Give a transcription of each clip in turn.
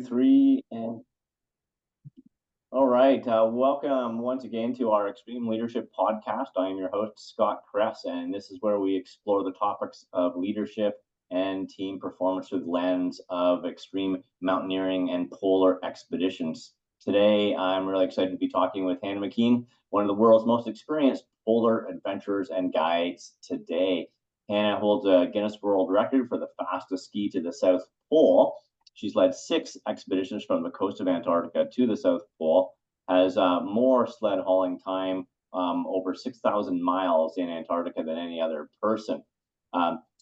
3, and all right. Welcome once again to our Extreme Leadership Podcast. I am your host, Scott Kress, and this is where we explore the topics of leadership and team performance through the lens of extreme mountaineering and polar expeditions. Today, I'm really excited to be talking with Hannah McKeand, one of the world's most experienced polar adventurers and guides today. Hannah holds a Guinness World Record for the fastest ski to the South Pole. She's led 6 expeditions from the coast of Antarctica to the South Pole, has more sled hauling time, over 6,000 miles in Antarctica than any other person.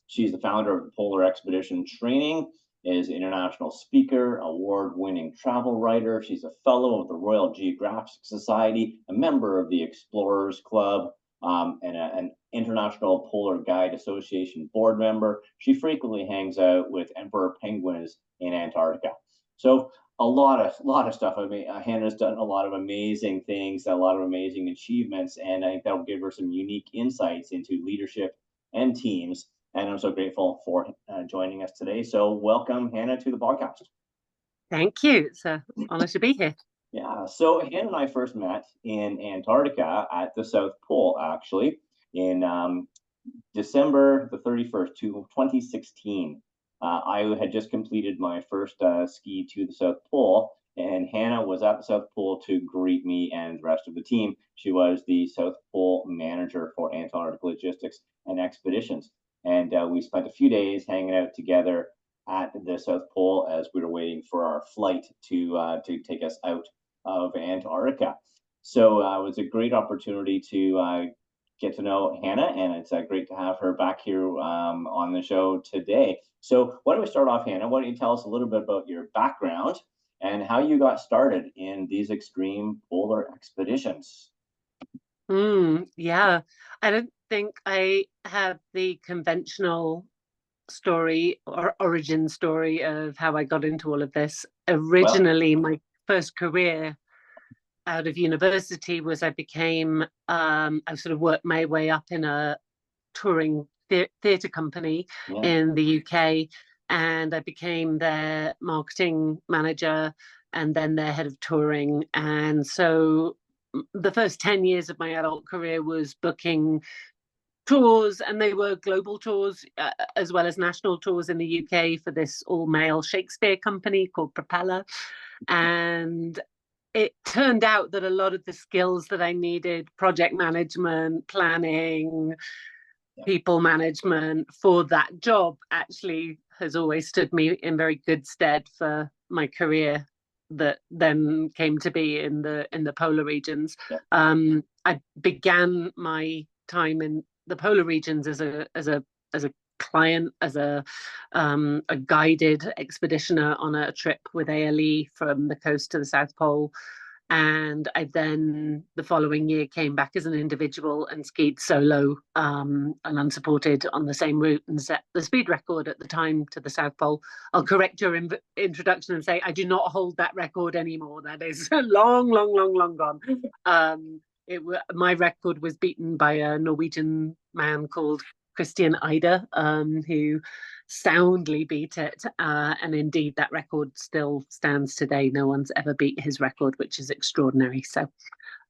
She's the founder of the Polar Expedition Training, is an international speaker, award-winning travel writer. She's a fellow of the Royal Geographic Society, a member of the Explorers Club, and an International Polar Guide Association board member. She frequently hangs out with emperor penguins in Antarctica. So a lot of stuff. I mean, Hannah's done a lot of amazing things, a lot of amazing achievements, and I think that will give her some unique insights into leadership and teams. And I'm so grateful for joining us today. So welcome, Hannah, to the podcast. Thank you. It's an honor to be here. Yeah, so Hannah and I first met in Antarctica at the South Pole, actually, in December the 31st, 2016. I had just completed my first ski to the South Pole, and Hannah was at the South Pole to greet me and the rest of the team. She was the South Pole manager for Antarctic logistics and expeditions. And we spent a few days hanging out together at the South Pole as we were waiting for our flight to take us out of Antarctica. So it was a great opportunity to get to know Hannah, and it's great to have her back here on the show today. So why don't we start off, Hannah? Why don't you tell us a little bit about your background and how you got started in these extreme polar expeditions? Yeah, I don't think I have the conventional story or origin story of how I got into all of this. Originally, my first career out of university was I sort of worked my way up in a touring theatre company in the UK, and I became their marketing manager and then their head of touring. And so the first 10 years of my adult career was booking tours, and they were global tours as well as national tours in the UK for this all-male Shakespeare company called Propeller. And it turned out that a lot of the skills that I needed, project management, planning, people management for that job, actually has always stood me in very good stead for my career that then came to be in the polar regions. I began my time in the polar regions as a client, as a guided expeditioner on a trip with ALE from the coast to the South Pole. And I then, the following year, came back as an individual and skied solo and unsupported on the same route and set the speed record at the time to the South Pole. I'll correct your introduction and say I do not hold that record anymore. That is long gone. My record was beaten by a Norwegian man called Christian Eider, who soundly beat it, and indeed that record still stands today. No one's ever beat his record, which is extraordinary. So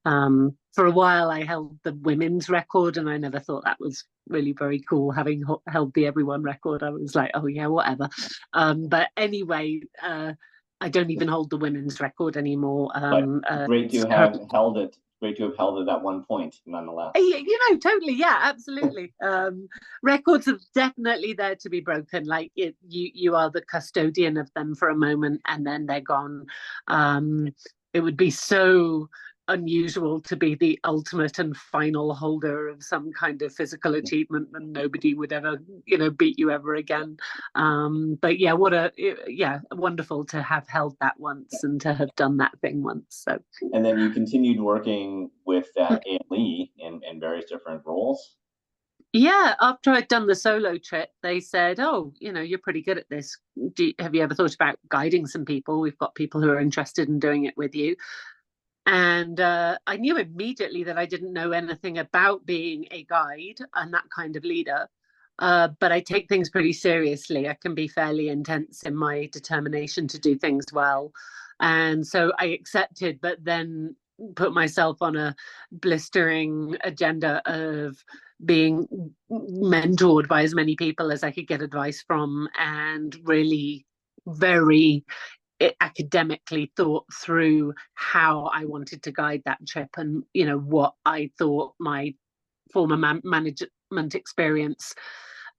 for a while I held the women's record, and I never thought that was really very cool, having held the everyone record. I was like, oh yeah, whatever. But anyway, I don't even hold the women's record anymore. Great to have held it. Great to have held it at one point, nonetheless. Totally, yeah, absolutely. Records are definitely there to be broken. Like you are the custodian of them for a moment, and then they're gone. It would be so unusual to be the ultimate and final holder of some kind of physical achievement, and nobody would ever, beat you ever again. But yeah, wonderful to have held that once and to have done that thing once. So. And then you continued working with ALE in various different roles. Yeah, after I'd done the solo trip, they said, oh, you're pretty good at this. Have you ever thought about guiding some people? We've got people who are interested in doing it with you. And I knew immediately that I didn't know anything about being a guide and that kind of leader. But I take things pretty seriously. I can be fairly intense in my determination to do things well. And so I accepted, but then put myself on a blistering agenda of being mentored by as many people as I could get advice from, and really very academically thought through how I wanted to guide that trip, and what I thought my former management experience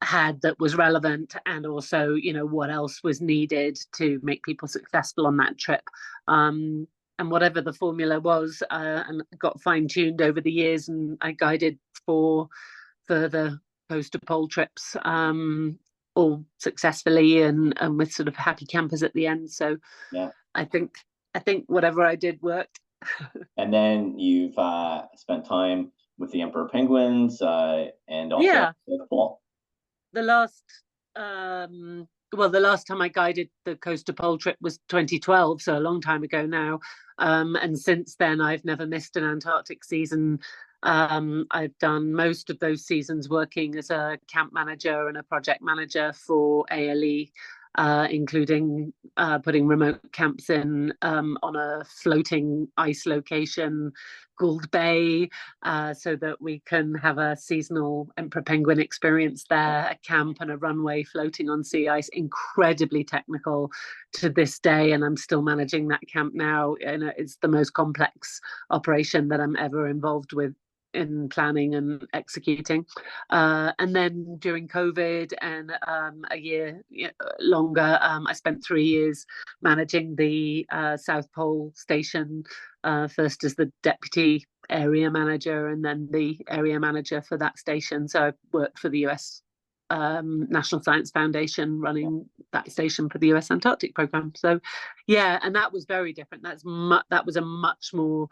had that was relevant, and also what else was needed to make people successful on that trip. And whatever the formula was, and got fine-tuned over the years, and I guided 4 further coast to pole trips, all successfully, and with sort of happy campers at the end. So Yeah. I think whatever I did worked. And then you've spent time with the emperor penguins, and also Yeah, the pole. the last the last time I guided the coast to pole trip was 2012, so a long time ago now. And since then, I've never missed an Antarctic season. I've done most of those seasons working as a camp manager and a project manager for ALE, including putting remote camps in on a floating ice location, Gould Bay, so that we can have a seasonal emperor penguin experience there, a camp and a runway floating on sea ice. Incredibly technical to this day, and I'm still managing that camp now. And it's the most complex operation that I'm ever involved with in planning and executing. And then during COVID and a year longer, I spent 3 years managing the South Pole station, first as the deputy area manager and then the area manager for that station. So I worked for the US National Science Foundation, running that station for the US Antarctic program. So yeah, and that was very different. That was a much more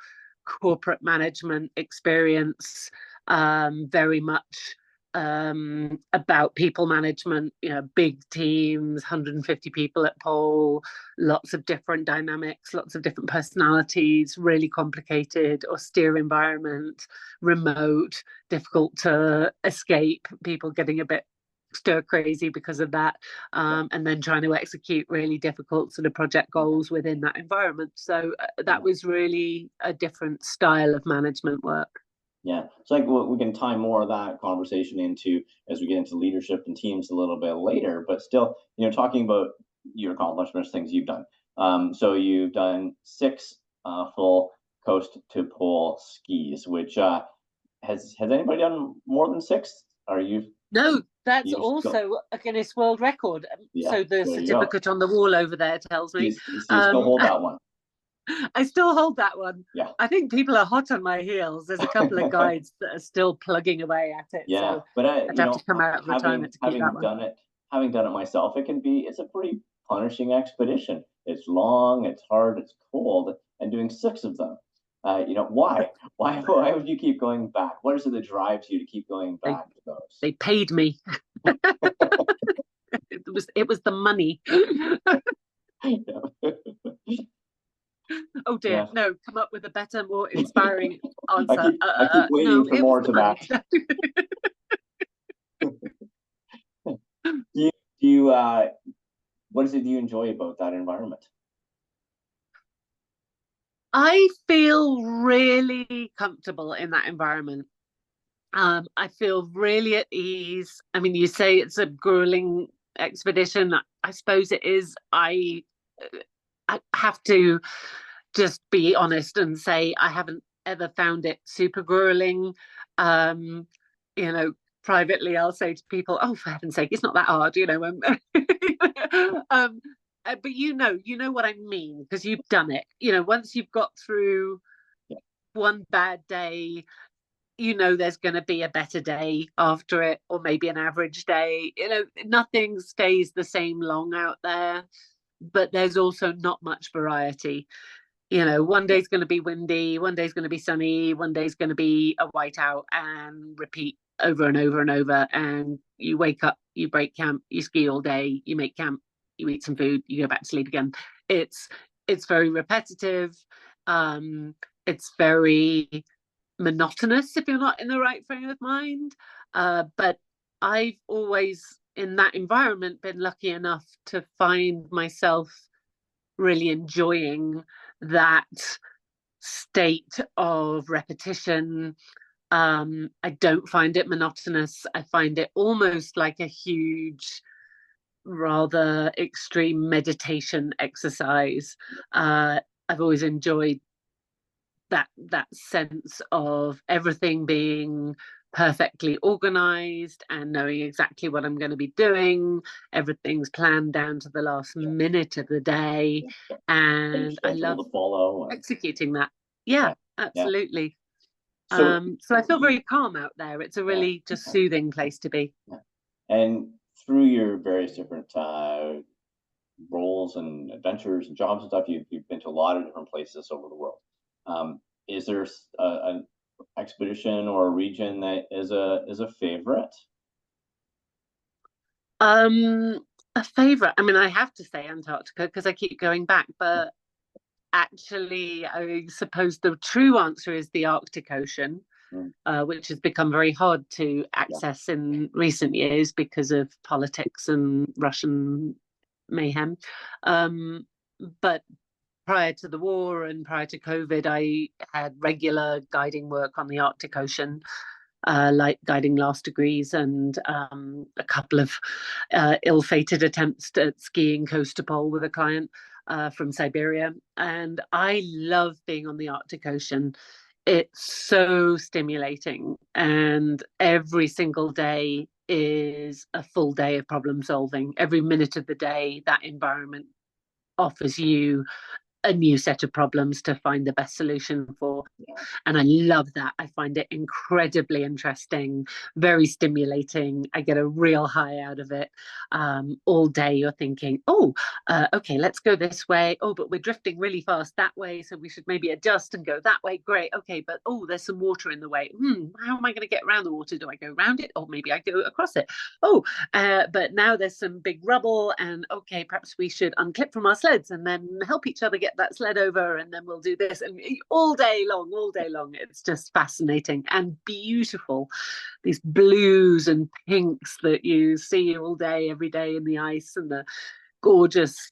corporate management experience, very much about people management, big teams, 150 people at pole, lots of different dynamics, lots of different personalities, really complicated, austere environment, remote, difficult to escape, people getting a bit stir crazy because of that, and then trying to execute really difficult sort of project goals within that environment. So that was really a different style of management work. Yeah, so like we can tie more of that conversation into as we get into leadership and teams a little bit later. But still, talking about your accomplishments, things you've done. So you've done 6 full coast to pole skis, which has anybody done more than 6? Are you? No, that's You still, also a Guinness World Record. yeah, So the there you go. certificate on the wall over there tells me. You still hold that one. I still hold that one. Yeah. I think people are hot on my heels. There's a couple of guides that are still plugging away at it. Yeah, So but I'd have to come out of retirement to keep that one. having done it myself, it's a pretty punishing expedition. It's long, it's hard, it's cold, and doing 6 of them. Why? Why would you keep going back? What is it that drives you to keep going back to those? They paid me. It was the money. Oh dear, Yeah. no, come up with a better, more inspiring answer. I keep waiting for more to that. Do you what is it you enjoy about that environment? I feel really comfortable in that environment. I feel really at ease. I mean, you say it's a grueling expedition. I suppose it is. I have to just be honest and say I haven't ever found it super grueling. Privately I'll say to people, "Oh, for heaven's sake, it's not that hard," but you know what I mean, because you've done it. Once you've got through one bad day, there's going to be a better day after it, or maybe an average day. Nothing stays the same long out there, but there's also not much variety. One day's going to be windy, one day's going to be sunny, one day's going to be a whiteout, and repeat over and over and over. And you wake up, you break camp, you ski all day, you make camp, you eat some food, you go back to sleep again. It's very repetitive. It's very monotonous if you're not in the right frame of mind. But I've always, in that environment, been lucky enough to find myself really enjoying that state of repetition. I don't find it monotonous. I find it almost like a huge, rather extreme meditation exercise. I've always enjoyed that sense of everything being perfectly organized and knowing exactly what I'm going to be doing. Everything's planned down to the last minute of the day, and I love to follow executing that. Yeah, absolutely. So, So I feel very calm out there. It's a really just soothing place to be. And through your various different roles and adventures and jobs and stuff, you've been to a lot of different places over the world. Is there an expedition or a region that is a favorite? A favorite. I mean, I have to say Antarctica because I keep going back, but actually, I suppose the true answer is the Arctic Ocean, which has become very hard to access in recent years because of politics and Russian mayhem. But prior to the war and prior to COVID, I had regular guiding work on the Arctic Ocean, like guiding last degrees and a couple of ill-fated attempts at skiing coast to pole with a client from Siberia. And I love being on the Arctic Ocean. It's so stimulating, and every single day is a full day of problem solving. Every minute of the day, that environment offers you a new set of problems to find the best solution for. And I love that. I find it incredibly interesting, very stimulating. I get a real high out of it. All day you're thinking, oh, okay, let's go this way. Oh, but we're drifting really fast that way, so we should maybe adjust and go that way. Great. Okay, but oh, there's some water in the way. How am I going to get around the water? Do I go around it? Or maybe I go across it? Oh, but now there's some big rubble, and okay, perhaps we should unclip from our sleds and then help each other get that sled over, and then we'll do this. And all day long, it's just fascinating and beautiful. These blues and pinks that you see all day, every day in the ice, and the gorgeous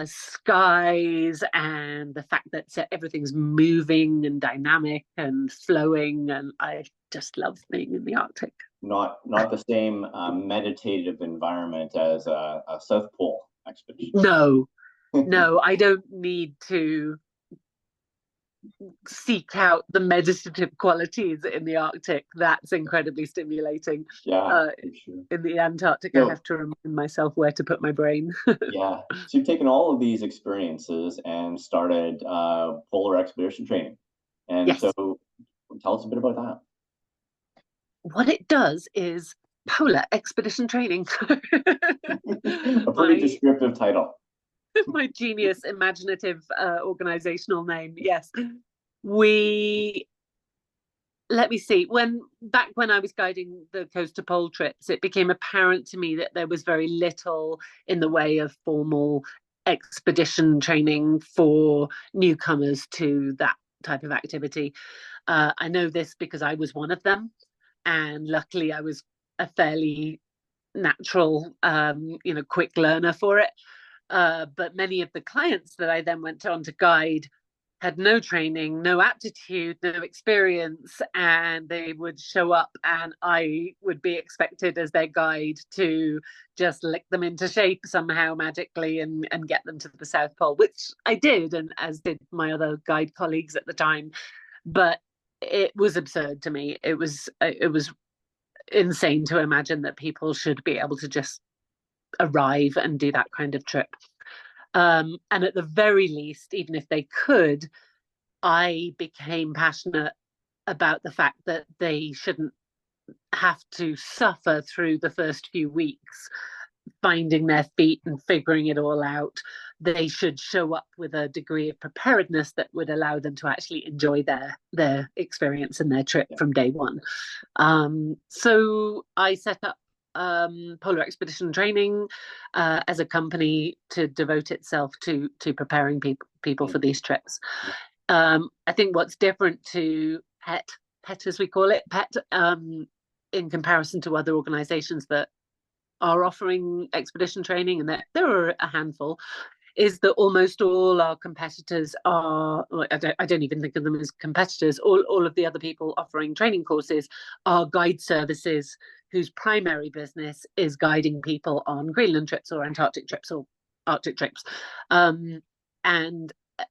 skies, and the fact that everything's moving and dynamic and flowing. And I just love being in the Arctic. Not the same meditative environment as a South Pole expedition. No, I don't need to seek out the meditative qualities in the Arctic. That's incredibly stimulating. Yeah, sure. In the Antarctic, I have to remind myself where to put my brain. Yeah. So you've taken all of these experiences and started polar expedition training. And yes. So tell us a bit about that. What it does is polar expedition training. A pretty descriptive title. My genius imaginative organizational name. Yes. Let me see, back when I was guiding the coast to pole trips, it became apparent to me that there was very little in the way of formal expedition training for newcomers to that type of activity. I know this because I was one of them, and luckily I was a fairly natural, quick learner for it. But many of the clients that I then went on to guide had no training, no aptitude, no experience, and they would show up and I would be expected as their guide to just lick them into shape somehow magically and get them to the South Pole, which I did, and as did my other guide colleagues at the time. But it was absurd to me. It was insane to imagine that people should be able to just arrive and do that kind of trip. And at the very least, even if they could, I became passionate about the fact that they shouldn't have to suffer through the first few weeks finding their feet and figuring it all out. They should show up with a degree of preparedness that would allow them to actually enjoy their experience and their trip from day one. So I set up Polar Expedition Training as a company to devote itself to preparing people for these trips. I think what's different to PET as we call it, PET, in comparison to other organizations that are offering expedition training, and there are a handful, is that almost all our competitors are, I don't even think of them as competitors, all of the other people offering training courses are guide services whose primary business is guiding people on Greenland trips or Antarctic trips or Arctic trips. And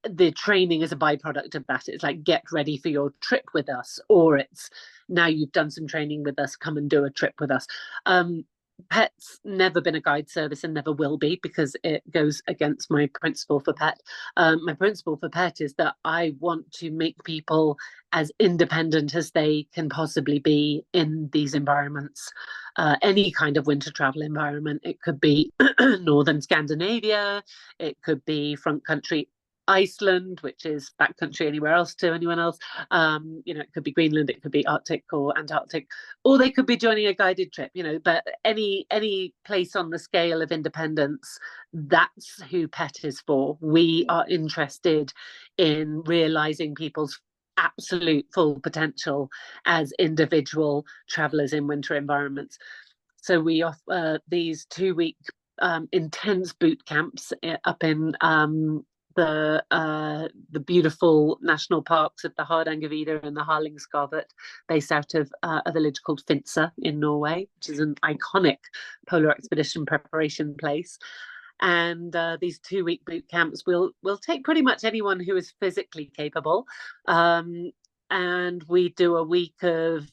the training is a byproduct of that. It's like, get ready for your trip with us, or it's, now you've done some training with us, come and do a trip with us. PET's never been a guide service and never will be, because it goes against my principle for PET. My principle for PET is that I want to make people as independent as they can possibly be in these environments. Any kind of winter travel environment. It could be northern Scandinavia, it could be front country Iceland, which is backcountry anywhere else to anyone else. It could be Greenland, it could be Arctic or Antarctic, or they could be joining a guided trip, but any place on the scale of independence, that's who PET is for. We are interested in realizing people's absolute full potential as individual travelers in winter environments. So we offer these 2-week intense boot camps up in the beautiful national parks of the Hardangervidda and the Harlingskavet, based out of a village called Finse in Norway, which is an iconic polar expedition preparation place. And these 2-week boot camps will take pretty much anyone who is physically capable. And we do a week of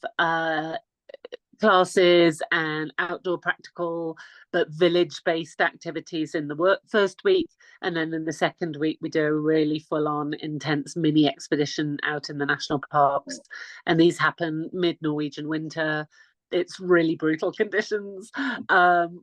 classes and outdoor practical but village-based activities in the first week, and then in the second week we do a really full-on intense mini expedition out in the national parks, and these happen mid-Norwegian winter. It's really brutal conditions.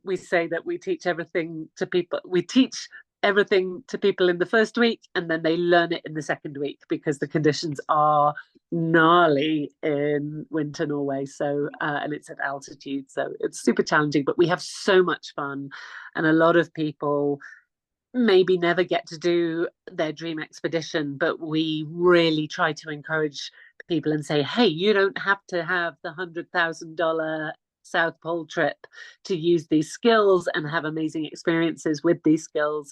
We say that we teach everything to people. We teach everything to people in the first week, and then they learn it in the second week, because the conditions are gnarly in winter Norway. So and it's at altitude, so it's super challenging, but we have so much fun. And a lot of people maybe never get to do their dream expedition, but we really try to encourage people and say, hey, you don't have to have the $100,000 South Pole trip to use these skills and have amazing experiences with these skills.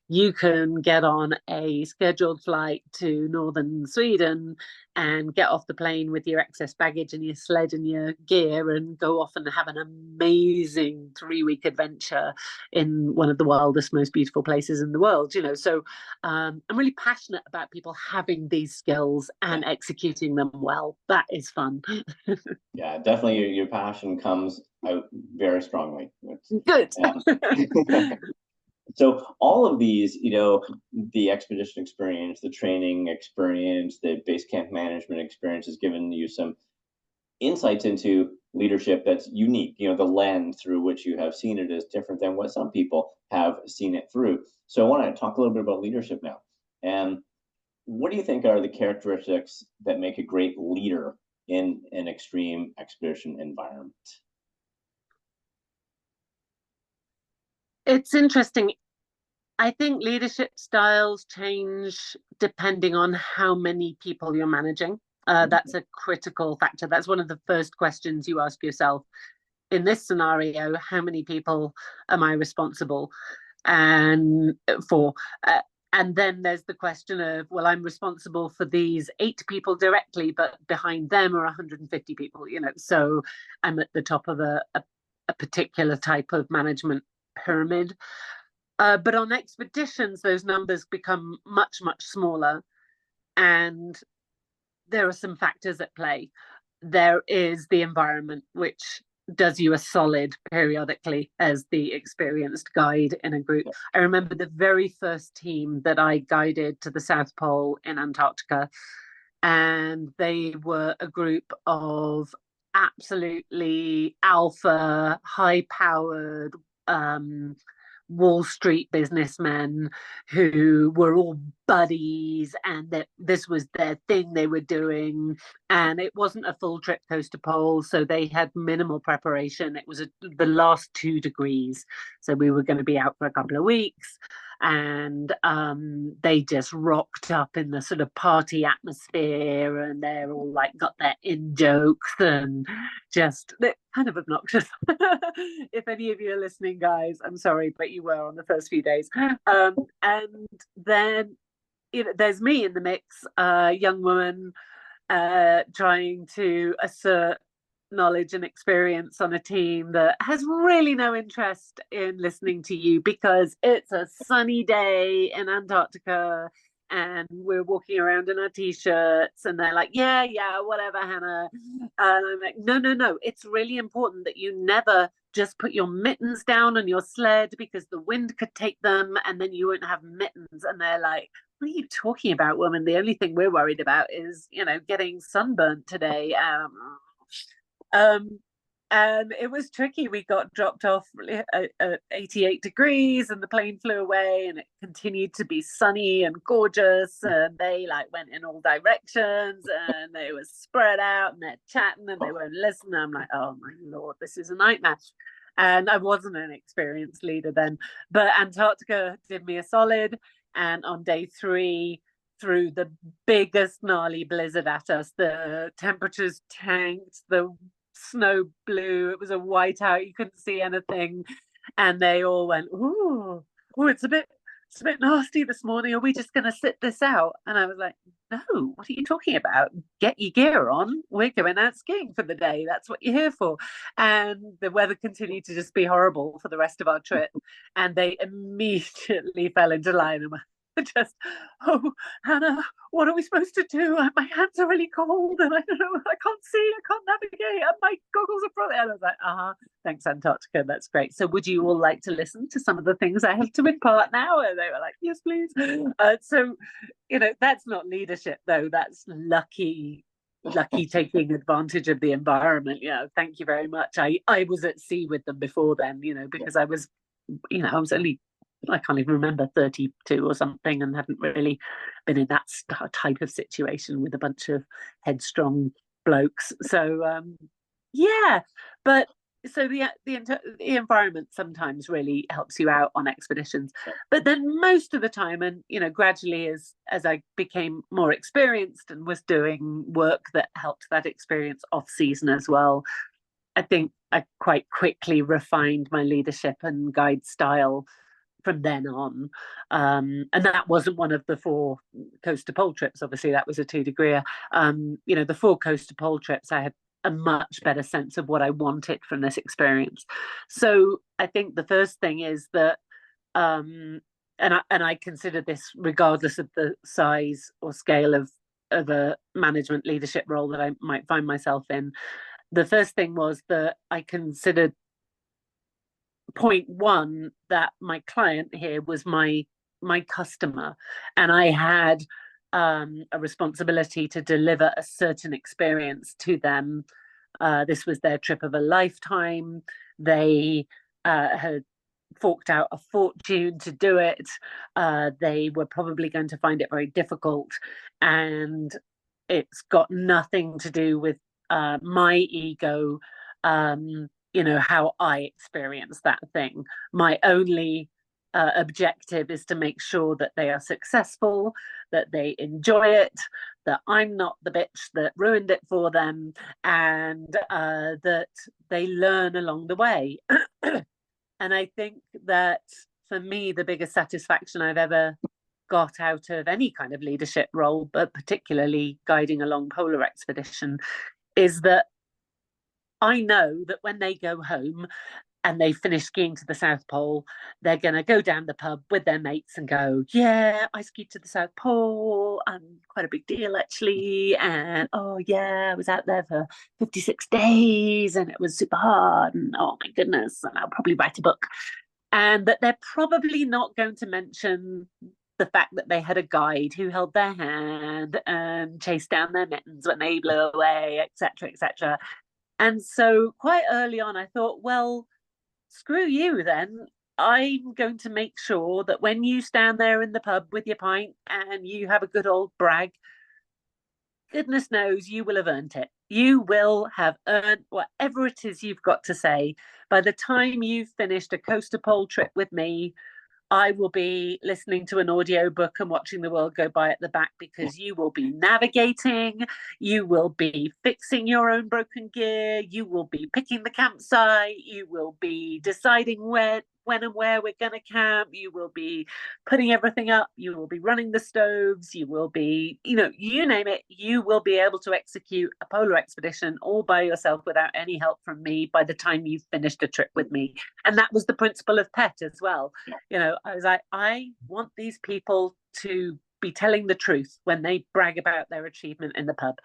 You can get on a scheduled flight to northern Sweden and get off the plane with your excess baggage and your sled and your gear and go off and have an amazing 3-week adventure in one of the wildest, most beautiful places in the world. So I'm really passionate about people having these skills and executing them well. That is fun. Yeah, definitely your passion comes out very strongly. Good. So all of these, the expedition experience, the training experience, the base camp management experience has given you some insights into leadership that's unique. The lens through which you have seen it is different than what some people have seen it through. So I want to talk a little bit about leadership now. And what do you think are the characteristics that make a great leader in an extreme expedition environment? It's interesting. I think leadership styles change depending on how many people you're managing. That's a critical factor. That's one of the first questions you ask yourself. In this scenario, how many people am I responsible and for? And then there's the question of, well, I'm responsible for these 8 people directly, but behind them are 150 people, so I'm at the top of a particular type of management pyramid. But on expeditions, those numbers become much, much smaller. And there are some factors at play. There is the environment, which does you a solid periodically as the experienced guide in a group. I remember the very first team that I guided to the South Pole in Antarctica, and they were a group of absolutely alpha, high-powered Wall Street businessmen who were all buddies, and that this was their thing they were doing. And it wasn't a full trip coast to pole, so they had minimal preparation. It was the last 2 degrees, so we were going to be out for a couple of weeks. and they just rocked up in the sort of party atmosphere, and they're all like got their in jokes and just they're kind of obnoxious. If any of you are listening, guys, I'm sorry, but you were on the first few days. And then there's me in the mix, young woman trying to assert knowledge and experience on a team that has really no interest in listening to you because it's a sunny day in Antarctica and we're walking around in our t-shirts and they're like, yeah, whatever, Hannah. And I'm like, no, it's really important that you never just put your mittens down on your sled because the wind could take them and then you won't have mittens. And they're like, what are you talking about, woman? The only thing we're worried about is, getting sunburnt today. And it was tricky. We got dropped off at 88 degrees and the plane flew away and it continued to be sunny and gorgeous. And they went in all directions and they were spread out and they're chatting and they won't listen. I'm like, oh my Lord, this is a nightmare. And I wasn't an experienced leader then, but Antarctica did me a solid. And on day 3, through the biggest gnarly blizzard at us, the temperatures tanked, the snow blew, it was a whiteout, you couldn't see anything, and they all went, ooh, it's a bit nasty this morning, are we just going to sit this out? And I was like, no, what are you talking about? Get your gear on, we're going out skiing for the day, that's what you're here for. And the weather continued to just be horrible for the rest of our trip, and they immediately fell into line and went, just, oh, Hannah, what are we supposed to do? My hands are really cold and I don't know, I can't see, I can't navigate, and my goggles are probably. And I was like, thanks, Antarctica, that's great. So would you all like to listen to some of the things I have to impart now? And they were like, yes, please. So, that's not leadership though, that's lucky taking advantage of the environment. Thank you very much. I was at sea with them before then, because I was only, I can't even remember, 32 or something, and hadn't really been in that type of situation with a bunch of headstrong blokes. So but so the environment sometimes really helps you out on expeditions, but then most of the time, and gradually as I became more experienced and was doing work that helped that experience off season as well, I think I quite quickly refined my leadership and guide style from then on. And that wasn't one of the 4 coast to pole trips. Obviously, that was a 2-degreer. The 4 coast to pole trips, I had a much better sense of what I wanted from this experience. So I think the first thing is that, and I consider this regardless of the size or scale of a management leadership role that I might find myself in. The first thing was that I considered point 1 that my client here was my customer, and I had a responsibility to deliver a certain experience to them. This was their trip of a lifetime. They had forked out a fortune to do it. They were probably going to find it very difficult, and it's got nothing to do with my ego, how I experience that thing. My only objective is to make sure that they are successful, that they enjoy it, that I'm not the bitch that ruined it for them, and that they learn along the way. And I think that for me, the biggest satisfaction I've ever got out of any kind of leadership role, but particularly guiding a long polar expedition, is that I know that when they go home and they finish skiing to the South Pole, they're going to go down the pub with their mates and go, yeah, I skied to the South Pole. Quite a big deal, actually. And, oh, yeah, I was out there for 56 days and it was super hard. And, oh, my goodness, and I'll probably write a book. And that they're probably not going to mention the fact that they had a guide who held their hand and chased down their mittens when they blew away, etc., etc. And so quite early on, I thought, well, screw you then. I'm going to make sure that when you stand there in the pub with your pint and you have a good old brag, goodness knows you will have earned it. You will have earned whatever it is you've got to say. By the time you've finished a coast to pole trip with me, I will be listening to an audiobook and watching the world go by at the back, because you will be navigating, you will be fixing your own broken gear, you will be picking the campsite, you will be deciding when and where we're going to camp, you will be putting everything up, you will be running the stoves, you will be, you name it, you will be able to execute a polar expedition all by yourself without any help from me by the time you've finished a trip with me. And that was the principle of PET as well. I was like, I want these people to be telling the truth when they brag about their achievement in the pub.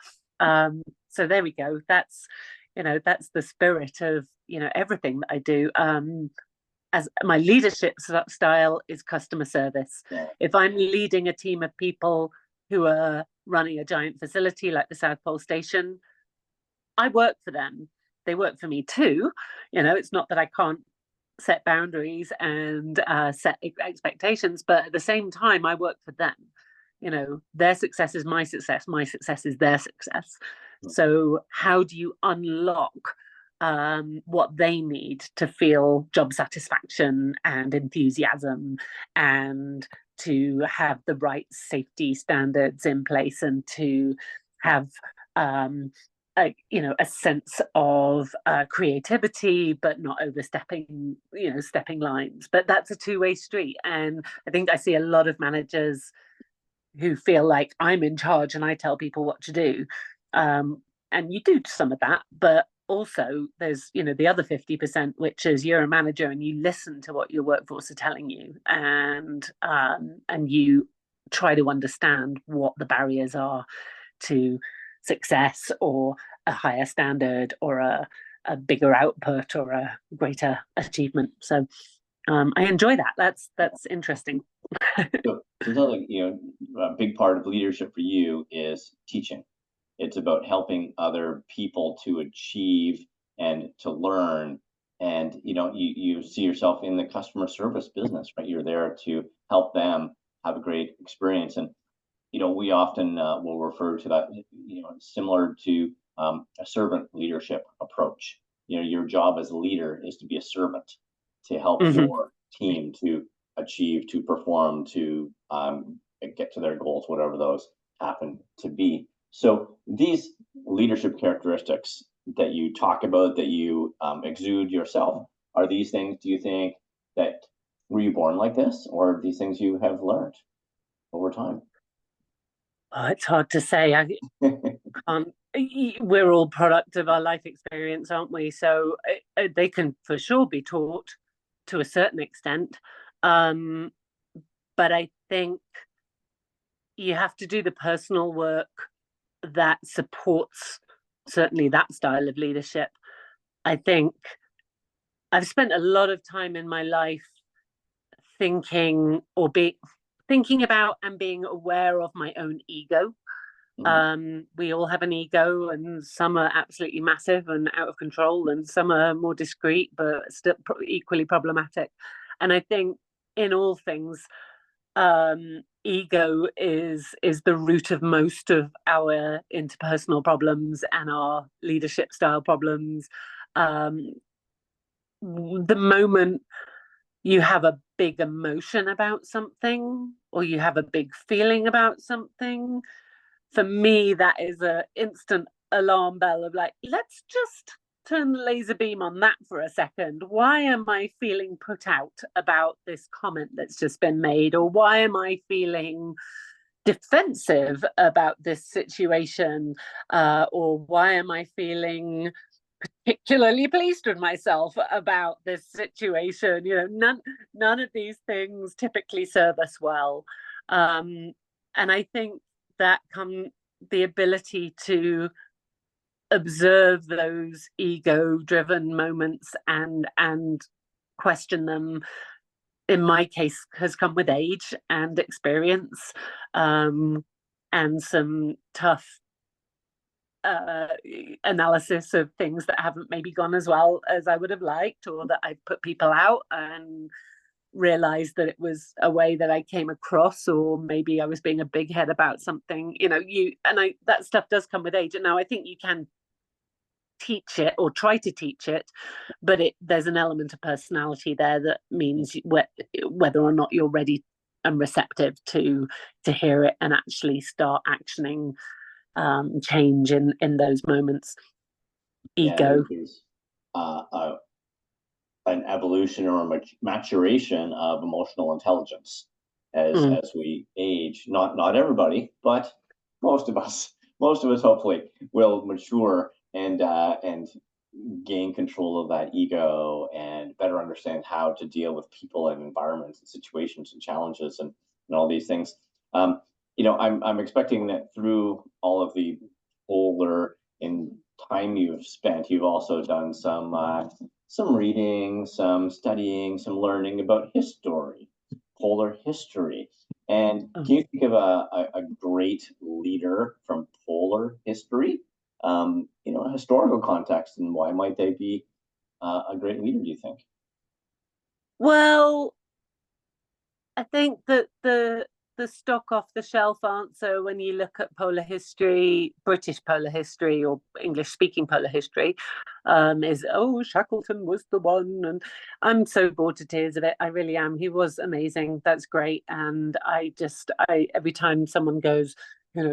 So there we go. That's the spirit of everything that I do. As my leadership style is customer service. If I'm leading a team of people who are running a giant facility like the South Pole Station, I work for them. They work for me too. It's not that I can't set boundaries and set expectations, but at the same time, I work for them. Their success is my success. My success is their success. So how do you unlock what they need to feel job satisfaction and enthusiasm, and to have the right safety standards in place, and to have a sense of creativity, but not overstepping stepping lines. But that's a two-way street, and I think I see a lot of managers who feel like I'm in charge and I tell people what to do, and you do some of that, but also there's the other 50%, which is you're a manager and you listen to what your workforce are telling you, and you try to understand what the barriers are to success, or a higher standard, or a bigger output, or a greater achievement. So I enjoy that. That's interesting. So it sounds like a big part of leadership for you is teaching. It's about helping other people to achieve and to learn. And, you see yourself in the customer service business, right? You're there to help them have a great experience. And, we often will refer to that, similar to a servant leadership approach. Your job as a leader is to be a servant, to help your team to achieve, to perform, to get to their goals, whatever those happen to be. So these leadership characteristics that you talk about, that you exude yourself, are these things, do you think, that were you born like this, or are these things you have learned over time? It's hard to say. I can't. We're all product of our life experience, aren't we? So they can for sure be taught to a certain extent, but I think you have to do the personal work that supports certainly that style of leadership. I think I've spent a lot of time in my life thinking about and being aware of my own ego. We all have an ego, and some are absolutely massive and out of control, and some are more discreet but still equally problematic. And I think in all things, ego is the root of most of our interpersonal problems and our leadership style problems. The moment you have a big emotion about something, or you have a big feeling about something, for me that is an instant alarm bell of like, let's just turn the laser beam on that for a second. Why am I feeling put out about this comment that's just been made? Or why am I feeling defensive about this situation? Or why am I feeling particularly pleased with myself about this situation? None of these things typically serve us well. And I think that the ability to observe those ego-driven moments and question them, in my case, has come with age and experience, and some tough analysis of things that haven't maybe gone as well as I would have liked, or that I put people out and realized that it was a way that I came across, or maybe I was being a big head about something. That stuff does come with age. And now I think you can teach it or try to teach it, but there's an element of personality there that means whether or not you're ready and receptive to hear it and actually start actioning change in those moments. Ego. There's an evolution or a maturation of emotional intelligence as we age. Not everybody, but most of us hopefully will mature and gain control of that ego and better understand how to deal with people and environments and situations and challenges and all these things. I'm expecting that through all of the older and time you've spent, you've also done some reading, some studying, some learning about history, polar history. And can you think of a great leader from polar history, a historical context, and why might they be a great leader, do you think? Well, I think that the stock off the shelf answer when you look at polar history, British polar history or English speaking polar history, is Shackleton was the one, and I'm so bored to tears of it. I really am. He was amazing. That's great. And I every time someone goes,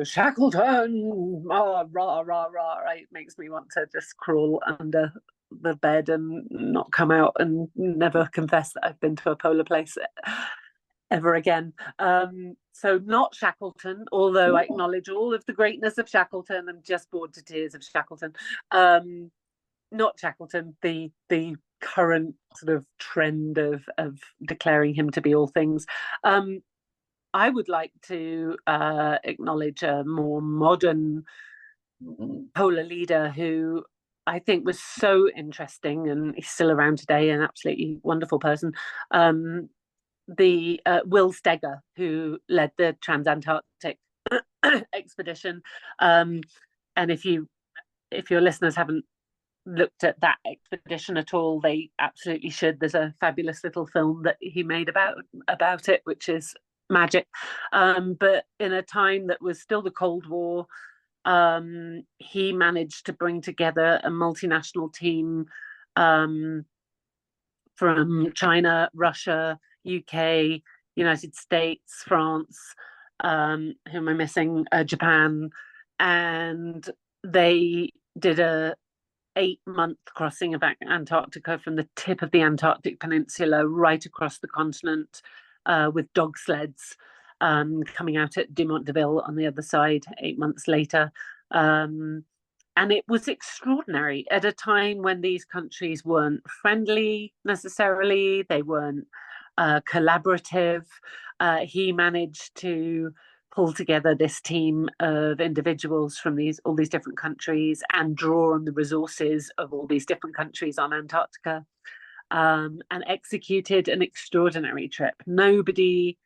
Shackleton, rah rah rah rah, it makes me want to just crawl under the bed and not come out and never confess that I've been to a polar place ever again. So not Shackleton, although I acknowledge all of the greatness of Shackleton. I'm just bored to tears of Shackleton. Not Shackleton, the current sort of trend of declaring him to be all things. I would like to acknowledge a more modern polar leader who I think was so interesting, and he's still around today, an absolutely wonderful person. The Will Steger, who led the Transantarctic expedition. And if your listeners haven't looked at that expedition at all, they absolutely should. There's a fabulous little film that he made about it, which is magic. But in a time that was still the Cold War, he managed to bring together a multinational team from China, Russia, UK, United States, France, who am I missing? Japan. And they did a 8-month crossing of Antarctica from the tip of the Antarctic Peninsula right across the continent with dog sleds coming out at Dumont d'Urville on the other side 8 months later. And it was extraordinary at a time when these countries weren't friendly necessarily, they weren't collaborative. He managed to pull together this team of individuals from all these different countries and draw on the resources of all these different countries on Antarctica, and executed an extraordinary trip. Nobody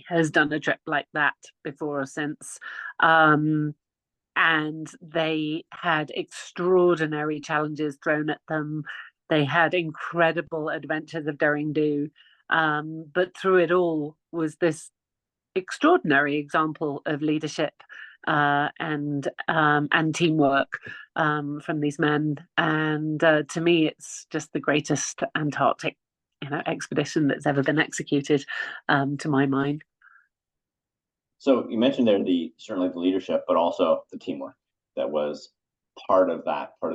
has done a trip like that before or since. And they had extraordinary challenges thrown at them. They had incredible adventures of daring do. But through it all was this extraordinary example of leadership and teamwork from these men. And to me, it's just the greatest Antarctic expedition that's ever been executed, to my mind. So you mentioned there certainly the leadership, but also the teamwork that was part of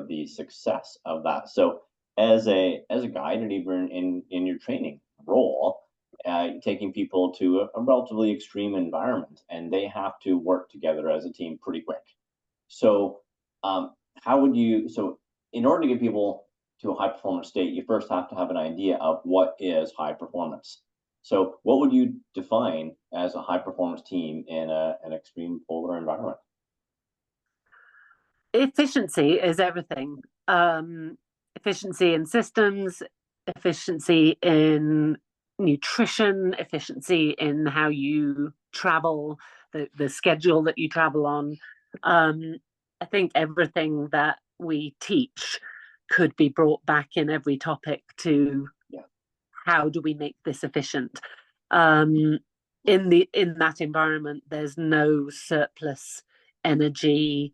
the success of that. So as a guide, and even in your training role, taking people to a relatively extreme environment, and they have to work together as a team pretty quick. So in order to get people to a high performance state, you first have to have an idea of what is high performance. So what would you define as a high performance team in an extreme polar environment? Efficiency is everything. Efficiency in systems, efficiency in nutrition, efficiency in how you travel, the schedule that you travel on. I think everything that we teach could be brought back in every topic to how do we make this efficient? In that environment, there's no surplus energy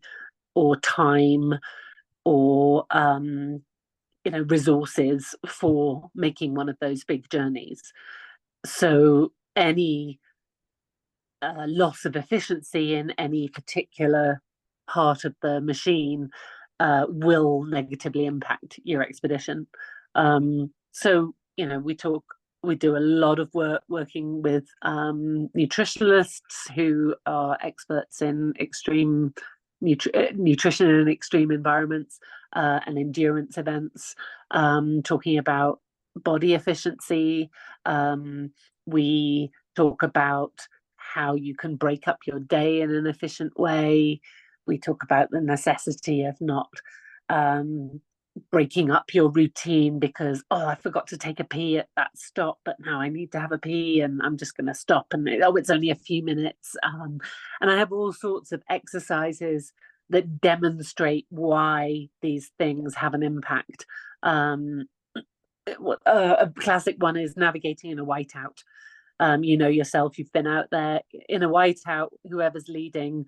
or time or resources for making one of those big journeys. So any loss of efficiency in any particular part of the machine will negatively impact your expedition. So we do a lot of work working with nutritionalists who are experts in extreme nutrition in extreme environments and endurance events, talking about body efficiency. We talk about how you can break up your day in an efficient way. We talk about the necessity of not breaking up your routine because, I forgot to take a pee at that stop, but now I need to have a pee and I'm just going to stop and it's only a few minutes. And I have all sorts of exercises that demonstrate why these things have an impact. A classic one is navigating in a whiteout. Yourself, you've been out there in a whiteout, whoever's leading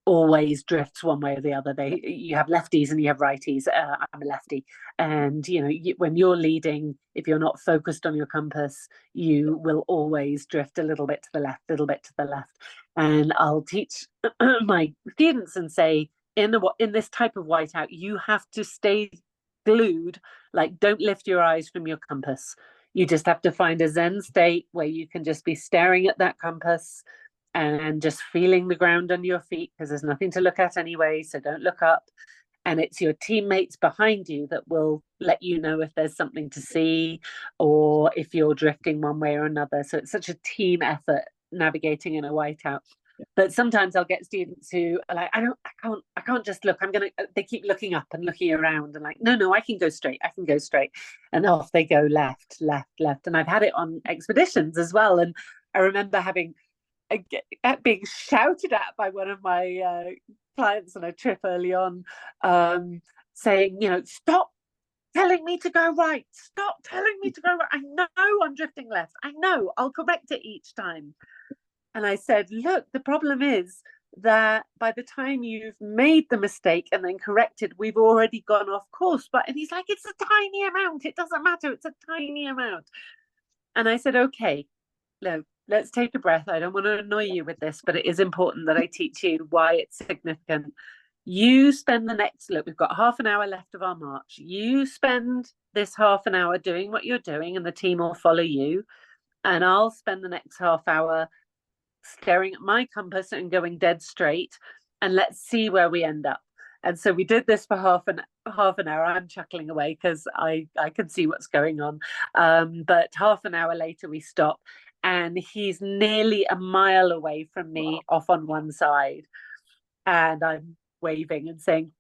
always drifts one way or the other. You have lefties and you have righties. I'm a lefty, and when you're leading, if you're not focused on your compass, you will always drift a little bit to the left, and I'll teach my students and say, in this type of whiteout, you have to stay glued, like don't lift your eyes from your compass. You just have to find a Zen state where you can just be staring at that compass and just feeling the ground under your feet, because there's nothing to look at anyway, so don't look up. And it's your teammates behind you that will let you know if there's something to see or if you're drifting one way or another. So it's such a team effort navigating in a whiteout. But sometimes I'll get students who are like, I can't just look. They keep looking up and looking around and like, no, I can go straight. And off they go, left. And I've had it on expeditions as well. And I remember being shouted at by one of my clients on a trip early on, saying, stop telling me to go right. Stop telling me to go right. I know I'm drifting left. I know, I'll correct it each time. And I said, look, the problem is that by the time you've made the mistake and then corrected, we've already gone off course. And he's like, it's a tiny amount. It doesn't matter. It's a tiny amount. And I said, okay, no, let's take a breath. I don't want to annoy you with this, but it is important that I teach you why it's significant. You spend we've got half an hour left of our march. You spend this half an hour doing what you're doing and the team will follow you. And I'll spend the next half hour staring at my compass and going dead straight, and let's see where we end up. And so we did this for half an hour. I'm chuckling away because I can see what's going on. But half an hour later we stop, and he's nearly a mile away from me, off on one side, and I'm waving and saying,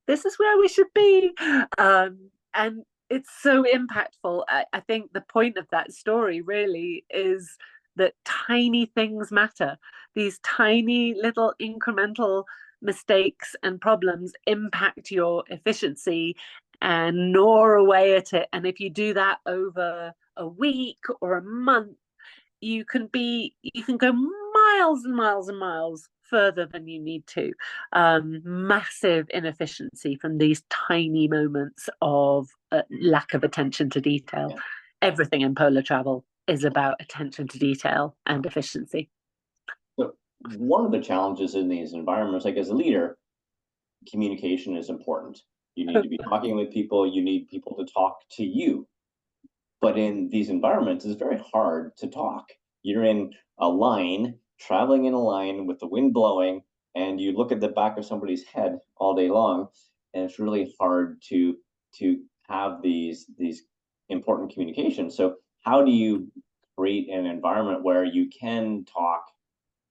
this is where we should be. And it's so impactful. I think the point of that story really is that tiny things matter. These tiny little incremental mistakes and problems impact your efficiency and gnaw away at it. And if you do that over a week or a month, you can go miles and miles and miles further than you need to. Massive inefficiency from these tiny moments of lack of attention to detail. Yeah. Everything in polar travel is about attention to detail and efficiency. So one of the challenges in these environments, like as a leader, communication is important. You need to be talking with people. You need people to talk to you. But in these environments, it's very hard to talk. You're in a line, traveling in a line with the wind blowing, and you look at the back of somebody's head all day long, and it's really hard to have these important communications. So how do you create an environment where you can talk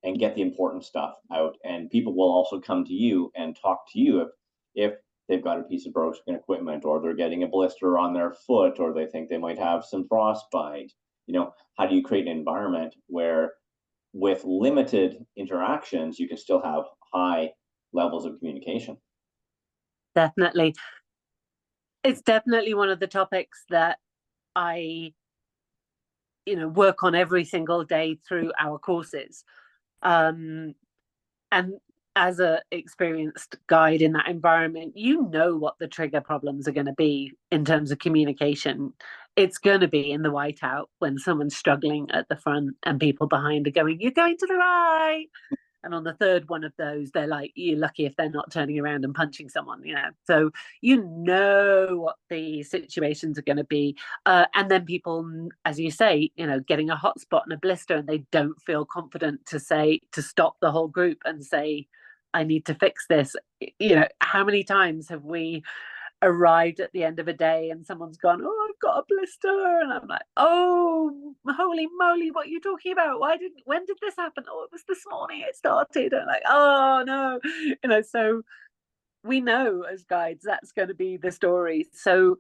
and get the important stuff out, and people will also come to you and talk to you if they've got a piece of broken equipment, or they're getting a blister on their foot, or they think they might have some frostbite? How do you create an environment where with limited interactions you can still have high levels of communication? Definitely. It's definitely one of the topics that I work on every single day through our courses. And as a experienced guide in that environment, you know what the trigger problems are going to be in terms of communication. It's going to be in the whiteout when someone's struggling at the front and people behind are going, "You're going to the right." And on the third one of those, they're like, "You're lucky if they're not turning around and punching someone," you know. So you know what the situations are going to be. And then people, as you say, you know, getting a hot spot and a blister, and they don't feel confident to say, to stop the whole group and say, "I need to fix this." You know, how many times have we arrived at the end of a day and someone's gone, "Oh, I've got a blister," and I'm like, "Oh, holy moly, what are you talking about? When did this happen?" "Oh, it was this morning it started." And like, "Oh no," you know. So we know as guides that's going to be the story. So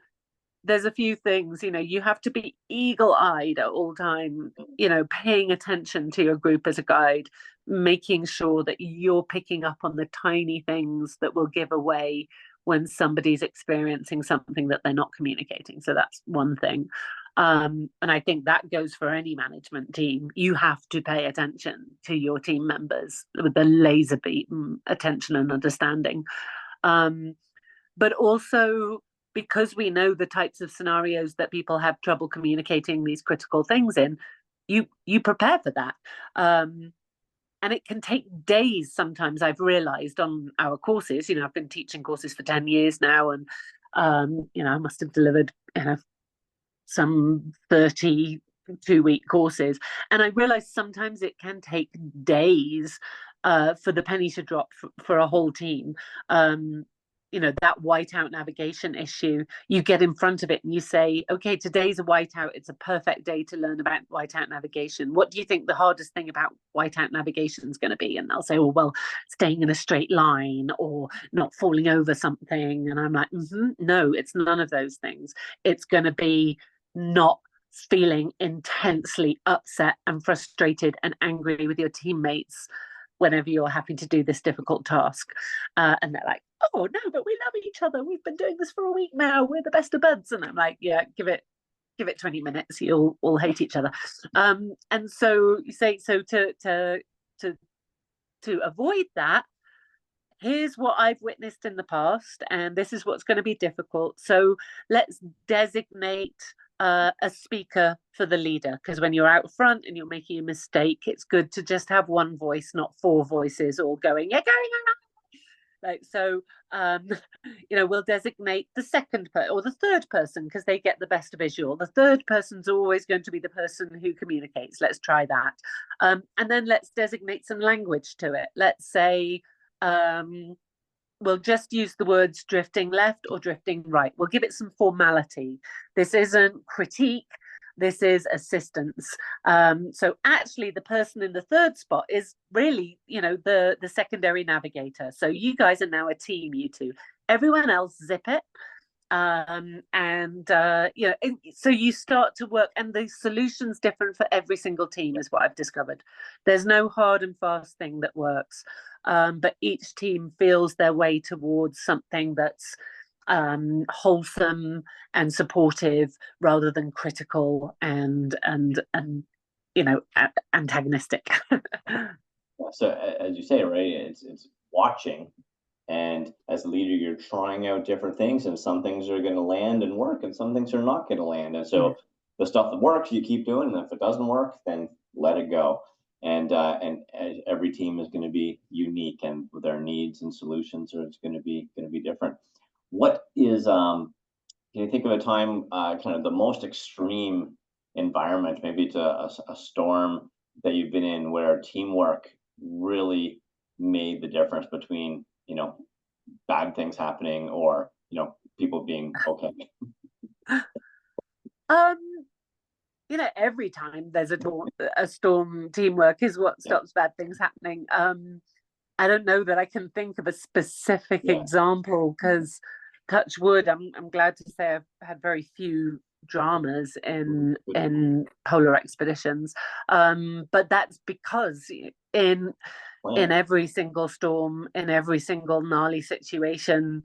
there's a few things, you know, you have to be eagle-eyed at all time, you know, paying attention to your group as a guide, making sure that you're picking up on the tiny things that will give away when somebody's experiencing something that they're not communicating. So that's one thing. And I think that goes for any management team. You have to pay attention to your team members with the laser beam attention and understanding. But also, because we know the types of scenarios that people have trouble communicating these critical things in, you prepare for that. And it can take days sometimes, I've realized, on our courses. You know, I've been teaching courses for 10 years now, and you know, I must have delivered, you know, some 32-week courses, and I realize sometimes it can take days for the penny to drop for a whole team. You know, that whiteout navigation issue, you get in front of it and you say, "Okay, today's a whiteout. It's a perfect day to learn about whiteout navigation. What do you think the hardest thing about whiteout navigation is going to be?" And they'll say, "Oh, well, staying in a straight line or not falling over something." And I'm like, "No, it's none of those things. It's going to be not feeling intensely upset and frustrated and angry with your teammates whenever you're having to do this difficult task." And they're like, "Oh no, but we love each other. We've been doing this for a week now. We're the best of buds." And I'm like, "Yeah, give it 20 minutes. You'll all hate each other." And so you say, so to avoid that, here's what I've witnessed in the past, and this is what's going to be difficult. So let's designate a speaker for the leader, because when you're out front and you're making a mistake, it's good to just have one voice, not four voices all going, "You're going on." Like, so, you know, we'll designate the second or the third person, because they get the best visual. The third person's always going to be the person who communicates. Let's try that. And then let's designate some language to it. Let's say, we'll just use the words drifting left or drifting right. We'll give it some formality. This isn't critique. This is assistance. So actually, the person in the third spot is really, you know, the secondary navigator. So you guys are now a team, you two. Everyone else zip it. You know, so you start to work, and the solution's different for every single team, is what I've discovered. There's no hard and fast thing that works, but each team feels their way towards something that's wholesome and supportive, rather than critical and you know, antagonistic. So as you say, right, it's watching. And as a leader, you're trying out different things, and some things are going to land and work, and some things are not going to land. And so the stuff that works, you keep doing, and if it doesn't work, then let it go. And every team is going to be unique, and their needs and solutions are going to be different. What is can you think of a time, kind of the most extreme environment, maybe it's a storm that you've been in, where teamwork really made the difference between, you know, bad things happening, or, you know, people being okay? You know, every time there's a storm, teamwork is what stops bad things happening. I don't know that I can think of a specific example, because, touch wood, I'm glad to say I've had very few dramas in polar expeditions. But that's because in every single storm, in every single gnarly situation,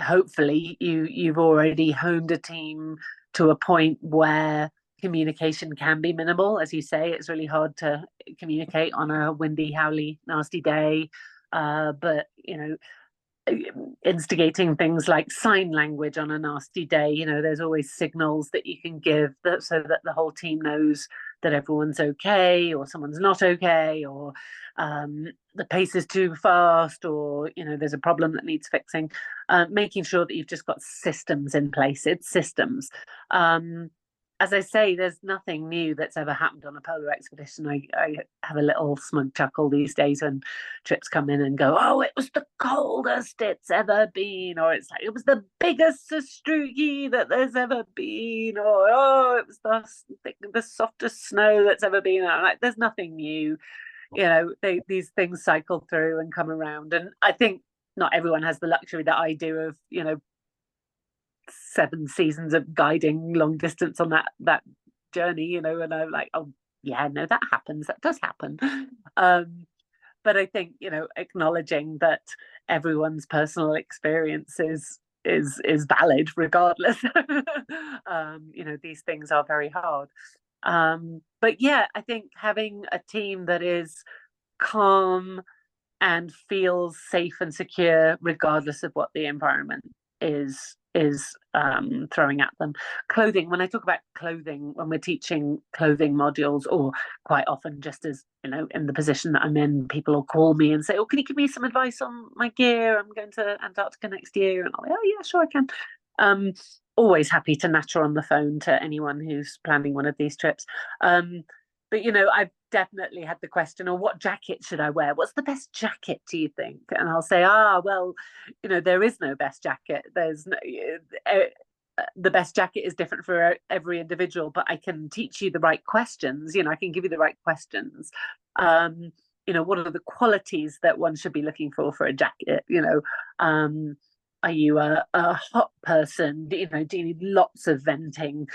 hopefully you've already honed a team to a point where communication can be minimal. As you say, it's really hard to communicate on a windy, howly, nasty day. but instigating things like sign language on a nasty day. There's always signals that you can give so that the whole team knows that everyone's okay, or someone's not okay, or the pace is too fast, or there's a problem that needs fixing. Making sure that you've just got systems in place. It's systems. As I say, there's nothing new that's ever happened on a polar expedition. I have a little smug chuckle these days when trips come in and go, "Oh, it was the coldest it's ever been," or it's like, "It was the biggest sastrugi that there's ever been," or, "Oh, it was the softest snow that's ever been." And I'm like, there's nothing new. These things cycle through and come around. And I think not everyone has the luxury that I do of, 7 seasons of guiding long distance on that journey, and I'm like, oh yeah, no, that happens, that does happen. But I think acknowledging that everyone's personal experience is valid regardless. These things are very hard, but yeah, I think having a team that is calm and feels safe and secure regardless of what the environment is throwing at them. Clothing, when I talk about clothing, when we're teaching clothing modules, or quite often just as in the position that I'm in, people will call me and say, "Oh, can you give me some advice on my gear? I'm going to Antarctica next year." And I'm like, "Oh yeah, sure, I can." Always happy to natter on the phone to anyone who's planning one of these trips. But I've definitely had the question, "Or what jacket should I wear? What's the best jacket, do you think?" And I'll say, well, there is no best jacket. There's no, the best jacket is different for every individual, but I can teach you the right questions. I can give you the right questions. What are the qualities that one should be looking for a jacket? Are you a hot person? Do you need lots of venting?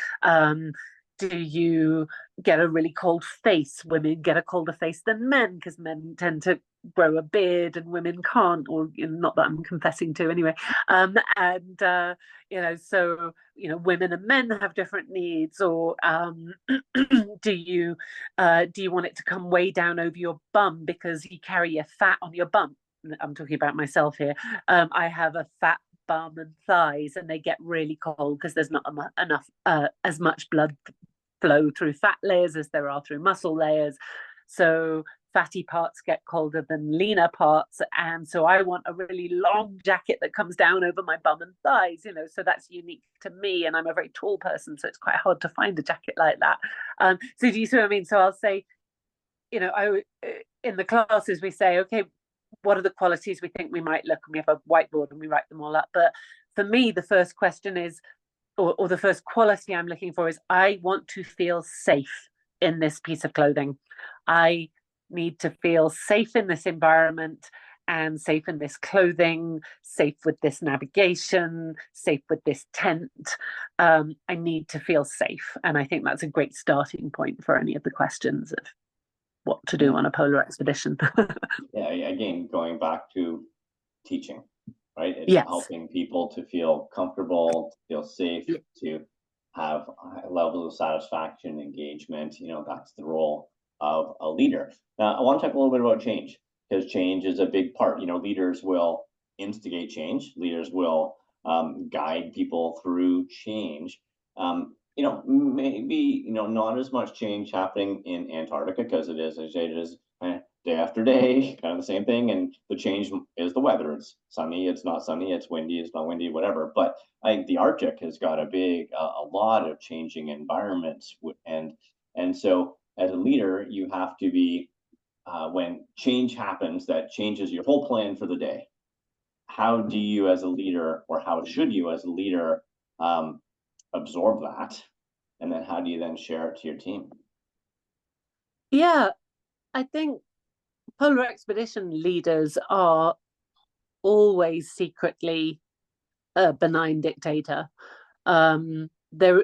Do you get a really cold face? Women get a colder face than men because men tend to grow a beard and women can't, or not that I'm confessing to anyway. So women and men have different needs. Or do you want it to come way down over your bum because you carry your fat on your bum? I'm talking about myself here. I have a fat bum and thighs, and they get really cold because there's not enough as much blood flow through fat layers as there are through muscle layers. So fatty parts get colder than leaner parts, and so I want a really long jacket that comes down over my bum and thighs, so that's unique to me, and I'm a very tall person, so it's quite hard to find a jacket like that. So do you see what I mean? So I'll say, in the classes we say, okay, what are the qualities we think we might look, and we have a whiteboard and we write them all up. But for me, the first question is, or the first quality I'm looking for is, I want to feel safe in this piece of clothing. I need to feel safe in this environment, and safe in this clothing, safe with this navigation, safe with this tent. I need to feel safe. And I think that's a great starting point for any of the questions of what to do on a polar expedition. Yeah, again, going back to teaching, right? It's yes. helping people to feel comfortable, to feel safe, to have levels of satisfaction, engagement. That's the role of a leader. Now, I want to talk a little bit about change, because change is a big part. Leaders will instigate change. Leaders will guide people through change. Maybe not as much change happening in Antarctica, because it is, as it is, day after day, kind of the same thing. And the change is the weather. It's sunny, it's not sunny, it's windy, it's not windy, whatever. But I think the Arctic has got a lot of changing environments, and so as a leader, you have to be, when change happens, that changes your whole plan for the day. How do you, as a leader, or how should you, as a leader, absorb that, and then how do you then share it to your team? Yeah, I think polar expedition leaders are always secretly a benign dictator. There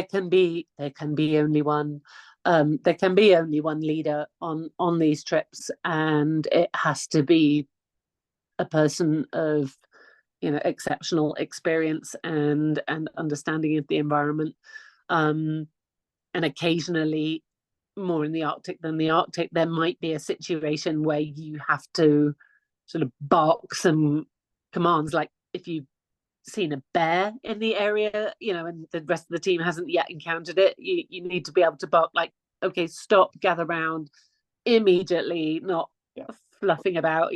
can be only one. There can be only one leader on these trips, and it has to be a person of exceptional experience and understanding of the environment. And occasionally, more in the Arctic than the Arctic, there might be a situation where you have to sort of bark some commands, like if you've seen a bear in the area, and the rest of the team hasn't yet encountered it, you need to be able to bark like, okay, stop, gather round immediately, not fluffing about.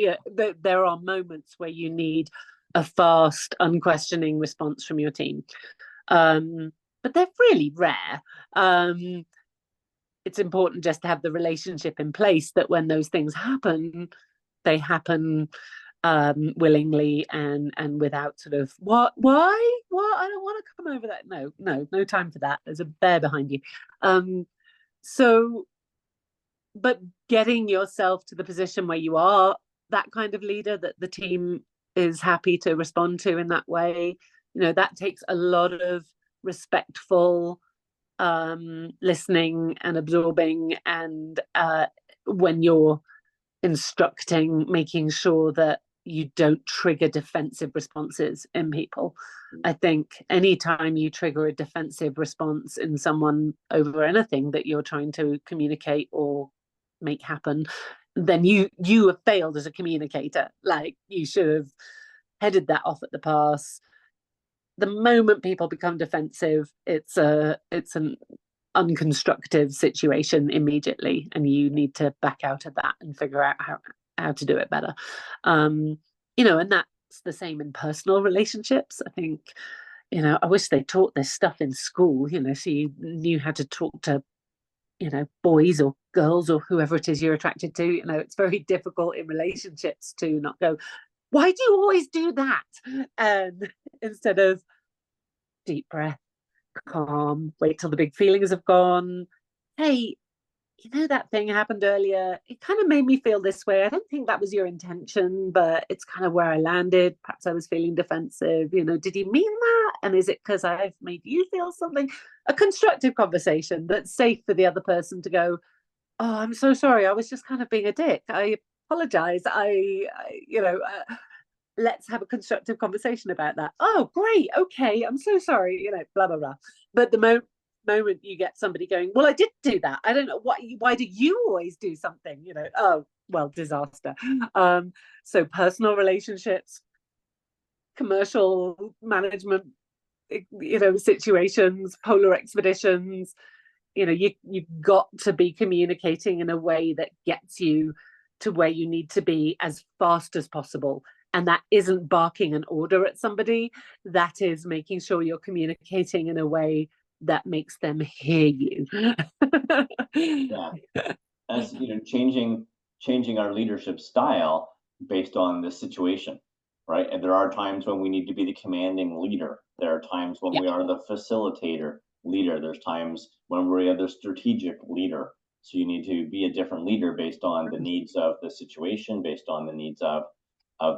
There are moments where you need a fast, unquestioning response from your team. But they're really rare. It's important just to have the relationship in place that when those things happen, they happen willingly and without sort of what, why, what, I don't want to come over that. No time for that. There's a bear behind you. So, but getting yourself to the position where you are that kind of leader that the team is happy to respond to in that way, that takes a lot of respectful listening and absorbing, and when you're instructing, making sure that you don't trigger defensive responses in people. I think anytime you trigger a defensive response in someone over anything that you're trying to communicate or make happen, then you have failed as a communicator. Like, you should have headed that off at the pass. The moment people become defensive, it's an unconstructive situation immediately, and you need to back out of that and figure out how to do it better. And that's the same in personal relationships. I think, I wish they taught this stuff in school, so you knew how to talk to, boys or girls or whoever it is you're attracted to. It's very difficult in relationships to not go, why do you always do that? And instead of deep breath, calm, wait till the big feelings have gone. Hey, that thing happened earlier. It kind of made me feel this way. I don't think that was your intention, but it's kind of where I landed. Perhaps I was feeling defensive. Did you mean that? And is it because I've made you feel something? A constructive conversation that's safe for the other person to go, oh, I'm so sorry. I was just kind of being a dick. I apologize. Let's have a constructive conversation about that. Oh, great. Okay. I'm so sorry. Blah, blah, blah. But the moment you get somebody going, well, I did do that. I don't know why do you always do something? Oh, well, disaster. So personal relationships, commercial management, situations, polar expeditions, you've got to be communicating in a way that gets you to where you need to be as fast as possible. And that isn't barking an order at somebody. That is making sure you're communicating in a way that makes them hear you. Yeah. As changing our leadership style based on the situation, right? And there are times when we need to be the commanding leader. There are times when we are the facilitator leader. There's times when we're the strategic leader. So you need to be a different leader based on the needs of the situation, based on the needs of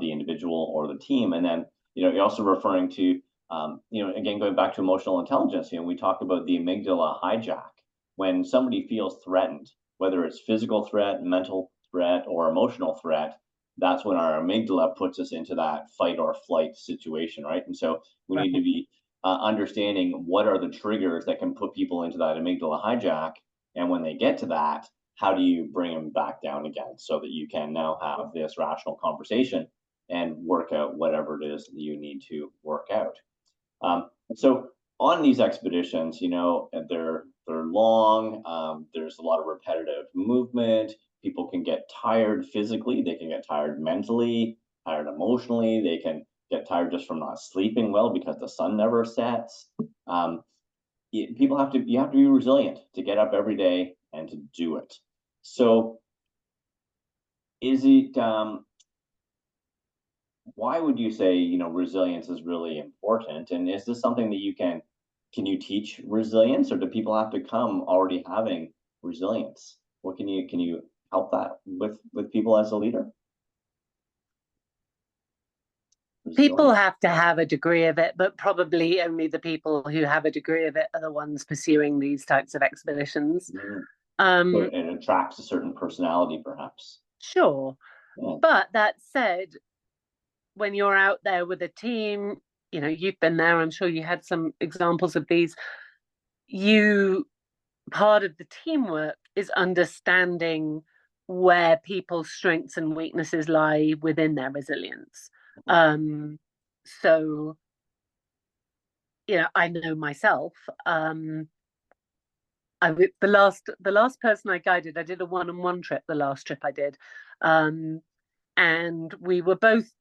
the individual or the team. And then, you're also referring to, again, going back to emotional intelligence, we talk about the amygdala hijack. When somebody feels threatened, whether it's physical threat, mental threat, or emotional threat, that's when our amygdala puts us into that fight or flight situation, right? And so we need to be understanding what are the triggers that can put people into that amygdala hijack. And when they get to that, how do you bring them back down again so that you can now have this rational conversation and work out whatever it is that you need to work out. So on these expeditions, they're long. There's a lot of repetitive movement. People can get tired physically. They can get tired mentally, tired emotionally. They can get tired just from not sleeping well because the sun never sets. You have to be resilient to get up every day and to do it. So is it, why would you say, resilience is really important? And is this something that can you teach resilience, or do people have to come already having resilience? What can you help that with people as a leader? People have to have a degree of it, but probably only the people who have a degree of it are the ones pursuing these types of expeditions. So it attracts a certain personality, perhaps. Sure. Yeah. But that said, when you're out there with a team, you've been there, I'm sure you had some examples of these. Part of the teamwork is understanding where people's strengths and weaknesses lie within their resilience. So, I know myself. The last person I guided, I did a one-on-one trip. The last trip I did, and we were both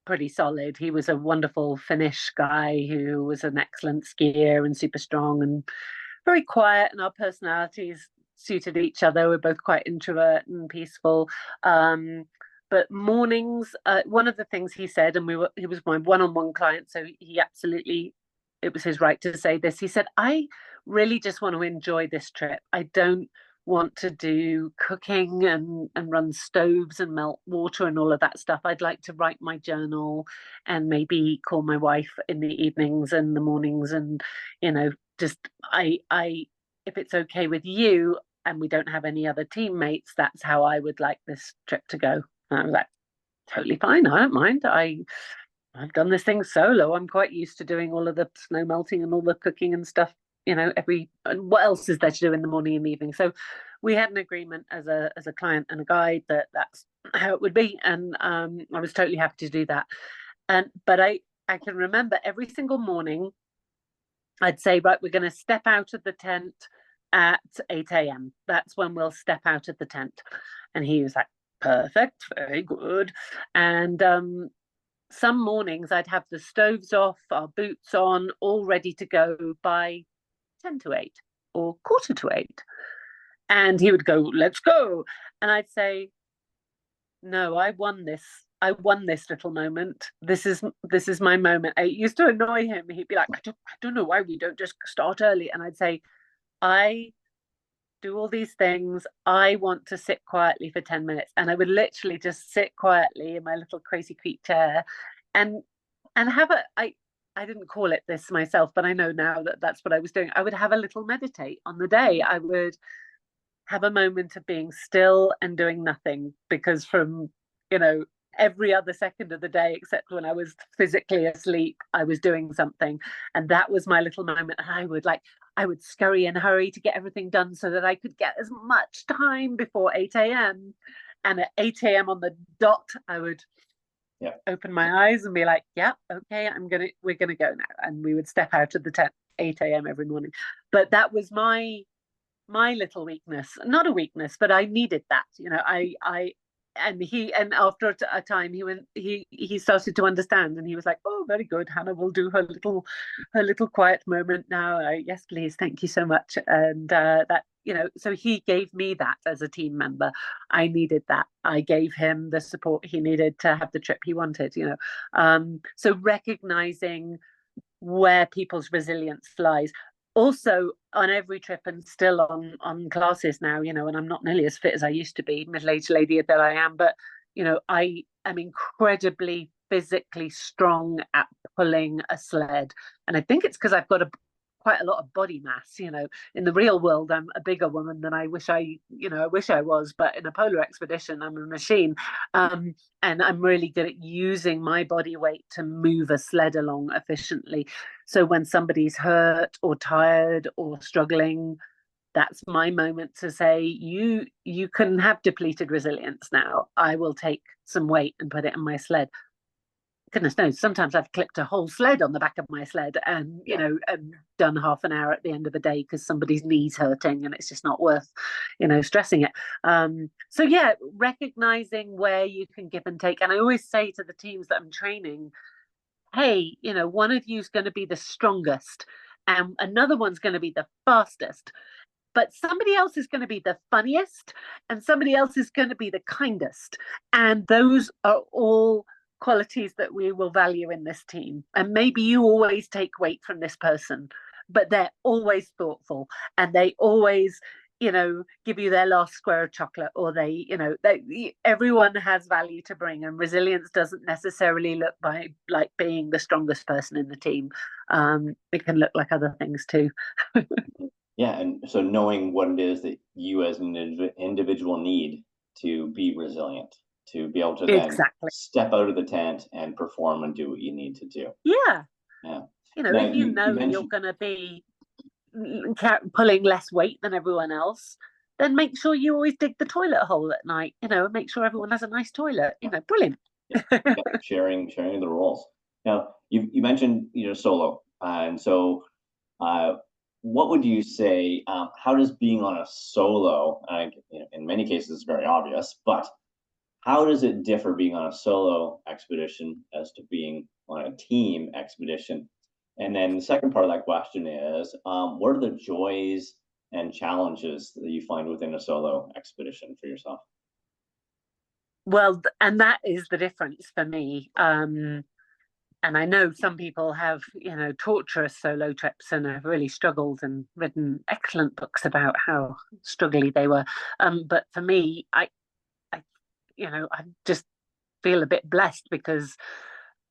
pretty solid. He was a wonderful Finnish guy who was an excellent skier and super strong and very quiet, and our personalities suited each other. We're both quite introvert and peaceful. But mornings, one of the things he said, and he was my one-on-one client, so it was his right to say this. He said, I really just want to enjoy this trip. I don't want to do cooking and run stoves and melt water and all of that stuff. I'd like to write my journal and maybe call my wife in the evenings and the mornings, and just I if it's okay with you and we don't have any other teammates, that's how I would like this trip to go. And I was like, totally fine. I don't mind. I've done this thing solo. I'm quite used to doing all of the snow melting and all the cooking and stuff. What else is there to do in the morning and the evening? So we had an agreement as a client and a guide that that's how it would be, and I was totally happy to do that. But I can remember every single morning I'd say, right, we're going to step out of the tent at 8 a.m. That's when we'll step out of the tent. And he was like, perfect, very good. And some mornings I'd have the stoves off, our boots on, all ready to go by 10 to 8 or quarter to 8. And he would go, let's go. And I'd say, no, I won this little moment. This is my moment. It used to annoy him. He'd be like, I don't know why we don't just start early. And I'd say, I do all these things. I want to sit quietly for 10 minutes. And I would literally just sit quietly in my little crazy creek chair and have I didn't call it this myself, but I know now that that's what I was doing. I would have a little meditate on the day. I would have a moment of being still and doing nothing, because from every other second of the day, except when I was physically asleep, I was doing something, and that was my little moment. And I would scurry and hurry to get everything done so that I could get as much time before 8 a.m. And at 8 a.m. on the dot, I would open my eyes and be like, yeah, okay, we're gonna go now. And we would step out of the tent 8 a.m. every morning. But that was my little weakness. Not a weakness, but I needed that. And after a time he started to understand, and he was like, oh, very good, Hannah will do her little quiet moment now. Yes, please, thank you so much. And that, so he gave me that as a team member. I needed that. I gave him the support he needed to have the trip he wanted. So recognizing where people's resilience lies. Also, on every trip, and still on classes now, and I'm not nearly as fit as I used to be, middle-aged lady that I am, but I am incredibly physically strong at pulling a sled, and I think it's because I've got quite a lot of body mass. In the real world, I'm a bigger woman than I wish I was, but in a polar expedition, I'm a machine. And I'm really good at using my body weight to move a sled along efficiently. So when somebody's hurt or tired or struggling, that's my moment to say, you can have depleted resilience now. I will take some weight and put it in my sled. Goodness knows, sometimes I've clipped a whole sled on the back of my sled and and done half an hour at the end of the day because somebody's knee's hurting and it's just not worth stressing it. So recognizing where you can give and take. And I always say to the teams that I'm training, hey, one of you's going to be the strongest and another one's going to be the fastest, but somebody else is going to be the funniest and somebody else is going to be the kindest, and those are all qualities that we will value in this team. And maybe you always take weight from this person, but they're always thoughtful and they always give you their last square of chocolate, or everyone has value to bring, and resilience doesn't necessarily look like being the strongest person in the team. It can look like other things too. Yeah, and so knowing what it is that you as an individual need to be resilient, to be able to then step out of the tent and perform and do what you need to do. Yeah. Yeah. If you're going to be pulling less weight than everyone else, then make sure you always dig the toilet hole at night, and make sure everyone has a nice toilet. Brilliant. Yeah, sharing the roles. Now, you mentioned solo, and so what would you say? How does being on a solo? In many cases, it's very obvious, but how does it differ being on a solo expedition as to being on a team expedition? And then the second part of that question is, what are the joys and challenges that you find within a solo expedition for yourself? Well, and that is the difference for me. And I know some people have, torturous solo trips and have really struggled and written excellent books about how struggly they were. But for me, I, I just feel a bit blessed because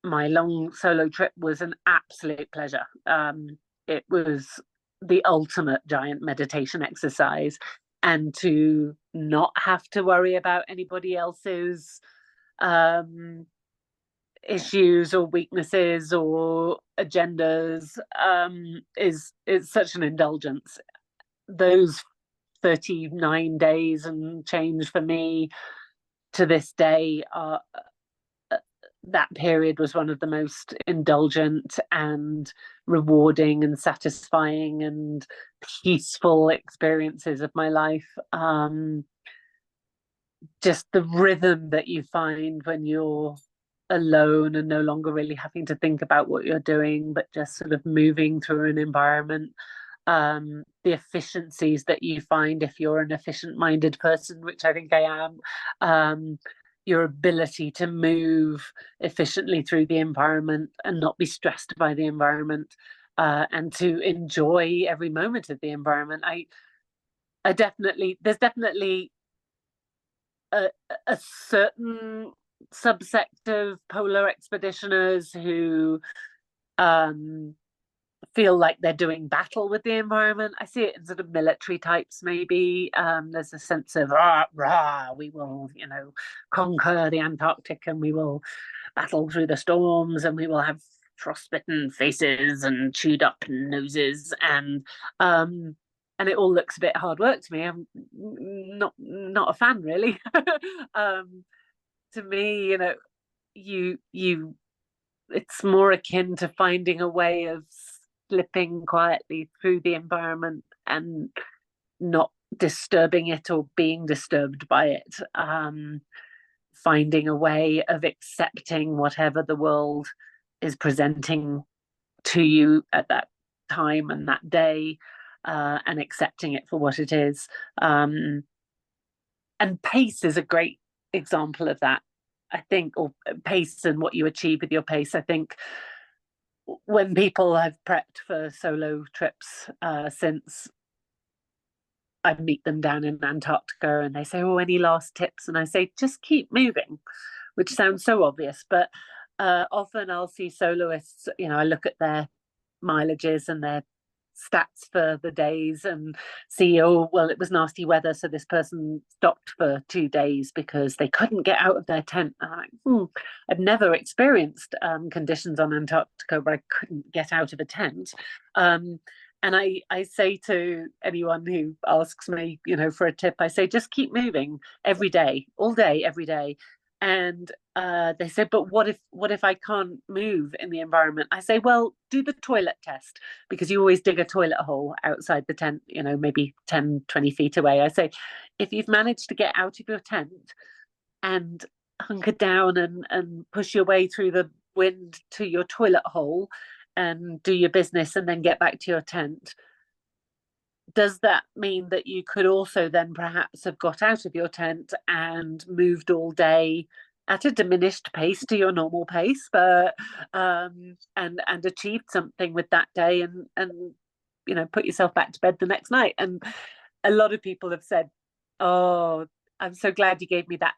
my long solo trip was an absolute pleasure. It was the ultimate giant meditation exercise, and to not have to worry about anybody else's um, issues or weaknesses or agendas is such an indulgence. Those 39 days and change for me to this day are that period was one of the most indulgent and rewarding and satisfying and peaceful experiences of my life. Just the rhythm that you find when you're alone and no longer really having to think about what you're doing, but just sort of moving through an environment. The efficiencies that you find if you're an efficient minded person, which I think I am. Your ability to move efficiently through the environment and not be stressed by the environment, and to enjoy every moment of the environment. There's definitely a certain subsect of polar expeditioners who feel like they're doing battle with the environment. I see it in sort of military types, maybe. There's a sense of rah, rah, we will, conquer the Antarctic and we will battle through the storms and we will have frostbitten faces and chewed up noses and it all looks a bit hard work to me. I'm not a fan really. To me, you it's more akin to finding a way of slipping quietly through the environment and not disturbing it or being disturbed by it. Finding a way of accepting whatever the world is presenting to you at that time and that day, and accepting it for what it is. And pace is a great example of that, I think, or pace and what you achieve with your pace. I think when people have prepped for solo trips since, I meet them down in Antarctica and they say, "Oh, any last tips?" And I say, "Just keep moving," which sounds so obvious, but often I'll see soloists, I look at their mileages and their stats for the days and see, oh, well, it was nasty weather, so this person stopped for 2 days because they couldn't get out of their tent. And I'm like, I've never experienced conditions on Antarctica where I couldn't get out of a tent. And I say to anyone who asks me, for a tip, I say, just keep moving every day, all day, every day. And they say, but what if I can't move in the environment? I say, well, do the toilet test, because you always dig a toilet hole outside the tent, maybe 10, 20 feet away. I say, if you've managed to get out of your tent and hunker down and push your way through the wind to your toilet hole and do your business and then get back to your tent, does that mean that you could also then perhaps have got out of your tent and moved all day at a diminished pace to your normal pace, but and achieved something with that day and put yourself back to bed the next night? And a lot of people have said, "Oh, I'm so glad you gave me that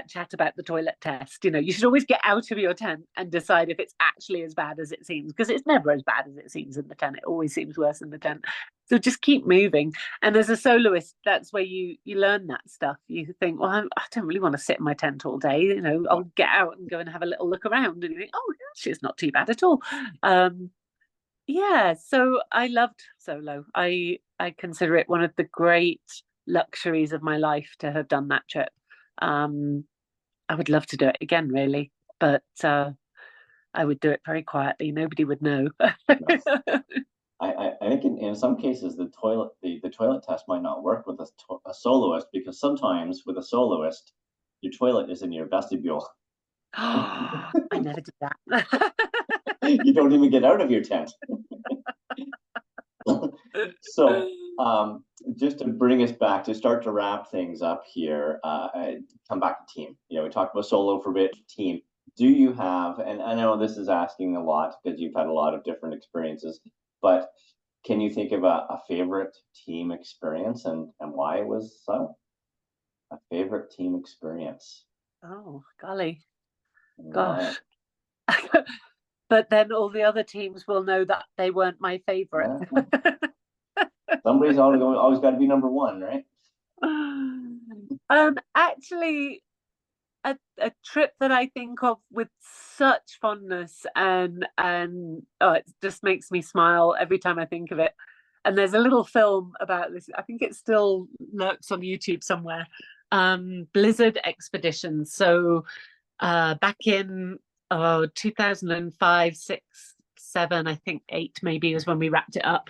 chat about the toilet test. You should always get out of your tent and decide if it's actually as bad as it seems, because it's never as bad as it seems in the tent. It always seems worse in the tent. So just keep moving." And as a soloist, that's where you learn that stuff. You think, well, I don't really want to sit in my tent all day. I'll get out and go and have a little look around. And you think, oh, actually, it's not too bad at all. Yeah, so I loved solo. I consider it one of the great luxuries of my life to have done that trip. I would love to do it again, really, but I would do it very quietly. Nobody would know. Yes. I think in some cases the toilet test might not work with a soloist, because sometimes with a soloist, your toilet is in your vestibule. Oh, I never did that. You don't even get out of your tent. So, just to bring us back, to start to wrap things up here, come back to team. We talked about solo for a bit, team. Do you have, and I know this is asking a lot because you've had a lot of different experiences, but can you think of a favorite team experience and why it was so? A favorite team experience. Oh, golly. Why? Gosh. But then all the other teams will know that they weren't my favorite. Yeah. Somebody's always got to be number one, right? Actually, a trip that I think of with such fondness, and oh, it just makes me smile every time I think of it. And there's a little film about this. I think it still lurks on YouTube somewhere. Blizzard expeditions. So back in 2005, 6, 7, I think 8 maybe was when we wrapped it up.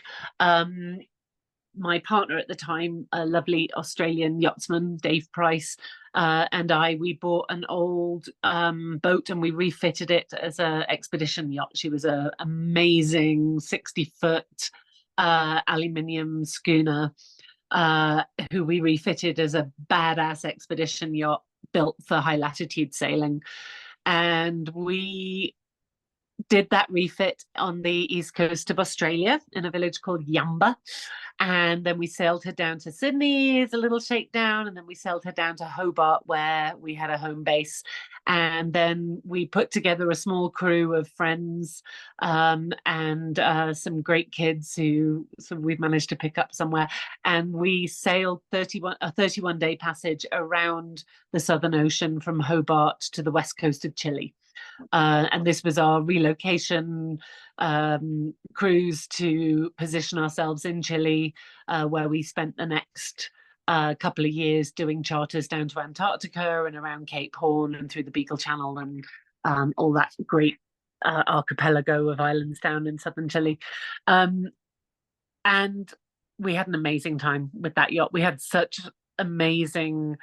My partner at the time, a lovely Australian yachtsman, Dave Price, and we bought an old boat and we refitted it as an expedition yacht. She was an amazing 60-foot aluminium schooner who we refitted as a badass expedition yacht built for high latitude sailing. And we did that refit on the east coast of Australia in a village called Yamba. And then we sailed her down to Sydney as a little shakedown. And then we sailed her down to Hobart, where we had a home base. And then we put together a small crew of friends and some great kids who we've managed to pick up somewhere. And we sailed a 31-day passage around the Southern Ocean from Hobart to the west coast of Chile. And this was our relocation cruise to position ourselves in Chile, where we spent the next couple of years doing charters down to Antarctica and around Cape Horn and through the Beagle Channel and all that great archipelago of islands down in southern Chile. And we had an amazing time with that yacht. We had such amazing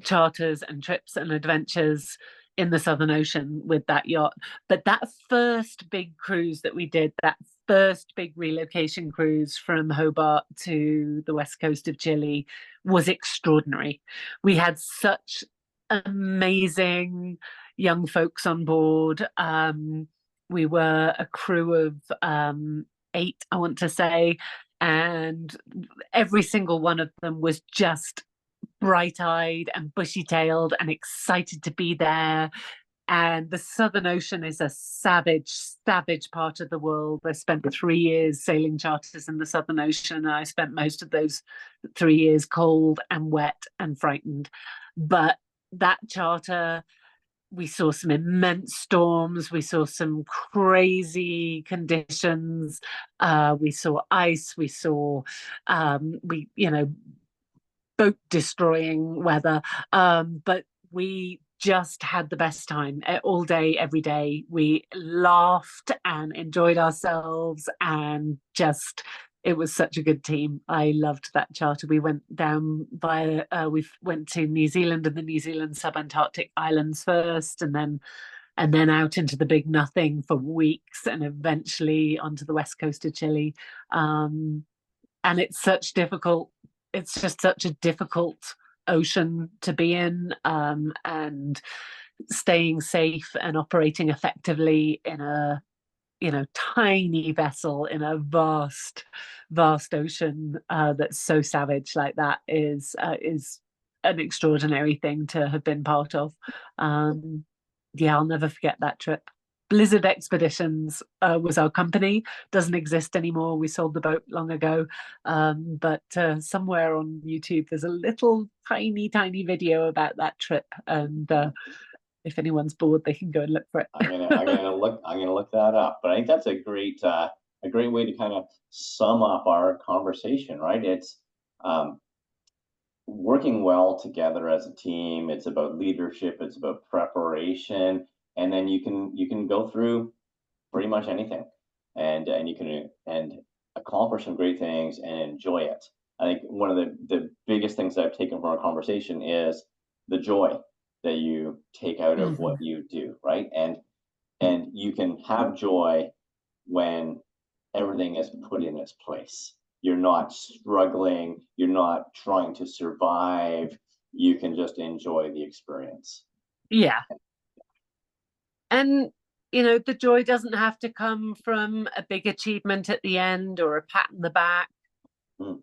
charters and trips and adventures in the Southern Ocean with that yacht. But that first big cruise that we did, that first big relocation cruise from Hobart to the west coast of Chile, was extraordinary. We had such amazing young folks on board. We were a crew of 8, I want to say, and every single one of them was just bright-eyed and bushy-tailed and excited to be there. And the Southern Ocean is a savage part of the world. I spent 3 years sailing charters in the Southern Ocean, and I spent most of those 3 years cold and wet and frightened. But that charter, we saw some immense storms. We saw some crazy conditions. We saw ice. We saw, boat destroying weather. But we just had the best time all day, every day. We laughed and enjoyed ourselves, and just, it was such a good team. I loved that charter. We went down we went to New Zealand and the New Zealand subantarctic islands first, and then out into the big nothing for weeks, and eventually onto the west coast of Chile. And it's just such a difficult ocean to be in, and staying safe and operating effectively in a tiny vessel in a vast ocean that's so savage like that is an extraordinary thing to have been part of. I'll never forget that trip. Blizzard Expeditions was our company. Doesn't exist anymore. We sold the boat long ago. But somewhere on YouTube, there's a little tiny video about that trip. And if anyone's bored, they can go and look for it. I'm gonna look that up. But I think that's a great way to kind of sum up our conversation, right? It's working well together as a team. It's about leadership. It's about preparation, and then you can go through pretty much anything, and you can and accomplish some great things and enjoy it. I think one of the biggest things that I've taken from our conversation is the joy that you take out of what Mhm. you do, right? And you can have joy when everything is put in its place. You're not struggling, you're not trying to survive, you can just enjoy the experience. Yeah. And, the joy doesn't have to come from a big achievement at the end or a pat on the back. Mm.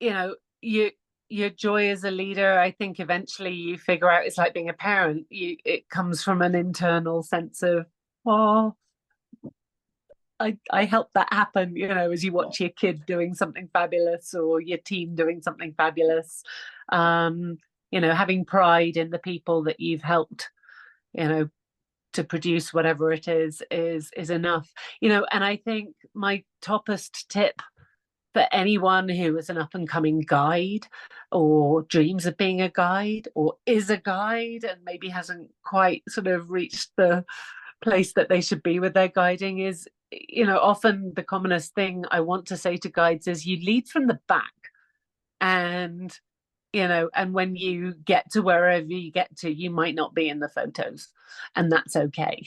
You know, you your joy as a leader, I think eventually you figure out it's like being a parent. It comes from an internal sense of, oh, I helped that happen, as you watch your kid doing something fabulous or your team doing something fabulous. Um, having pride in the people that you've helped, you know, to produce whatever it is enough. And I think my toppest tip for anyone who is an up and coming guide or dreams of being a guide or is a guide and maybe hasn't quite sort of reached the place that they should be with their guiding is, often the commonest thing I want to say to guides is you lead from the back. And and when you get to wherever you get to, you might not be in the photos, and that's okay.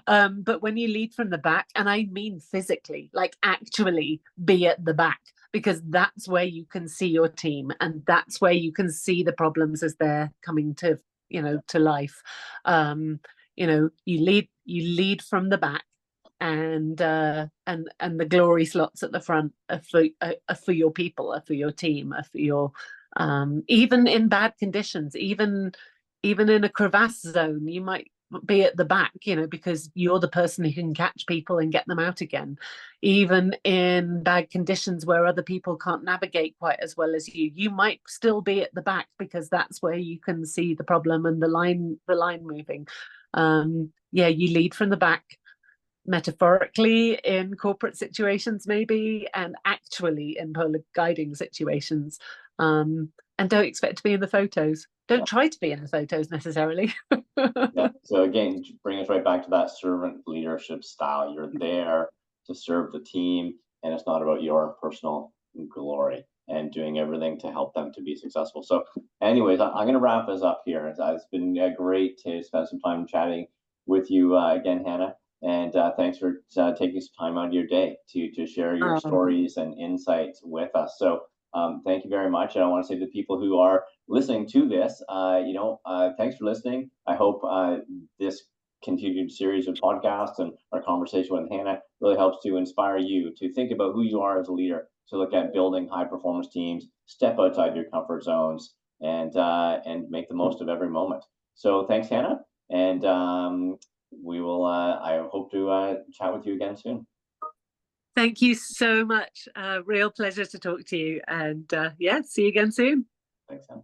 But when you lead from the back, and I mean physically, like actually be at the back, because that's where you can see your team, and that's where you can see the problems as they're coming to, to life. You lead from the back, and the glory slots at the front are for your people, are for your team, are for your even in bad conditions, even in a crevasse zone, you might be at the back, because you're the person who can catch people and get them out again. Even in bad conditions where other people can't navigate quite as well as you might still be at the back because that's where you can see the problem and the line moving. Yeah, you lead from the back, metaphorically in corporate situations maybe, and actually in polar guiding situations. And don't expect to be in the photos, don't try to be in the photos necessarily. Yeah. So again, bring us right back to that servant leadership style. You're there to serve the team, and it's not about your personal glory and doing everything to help them to be successful. So, anyways, I'm going to wrap this up here. It's been great to spend some time chatting with you again, Hannah. And thanks for taking some time out of your day to share your stories and insights with us. So, thank you very much. And I want to say to the people who are listening to this, thanks for listening. I hope this continued series of podcasts and our conversation with Hannah really helps to inspire you to think about who you are as a leader, to look at building high performance teams, step outside your comfort zones, and make the most of every moment. So thanks, Hannah, and we will. I hope to chat with you again soon. Thank you so much. Real pleasure to talk to you, and yeah, see you again soon. Thanks, Hannah.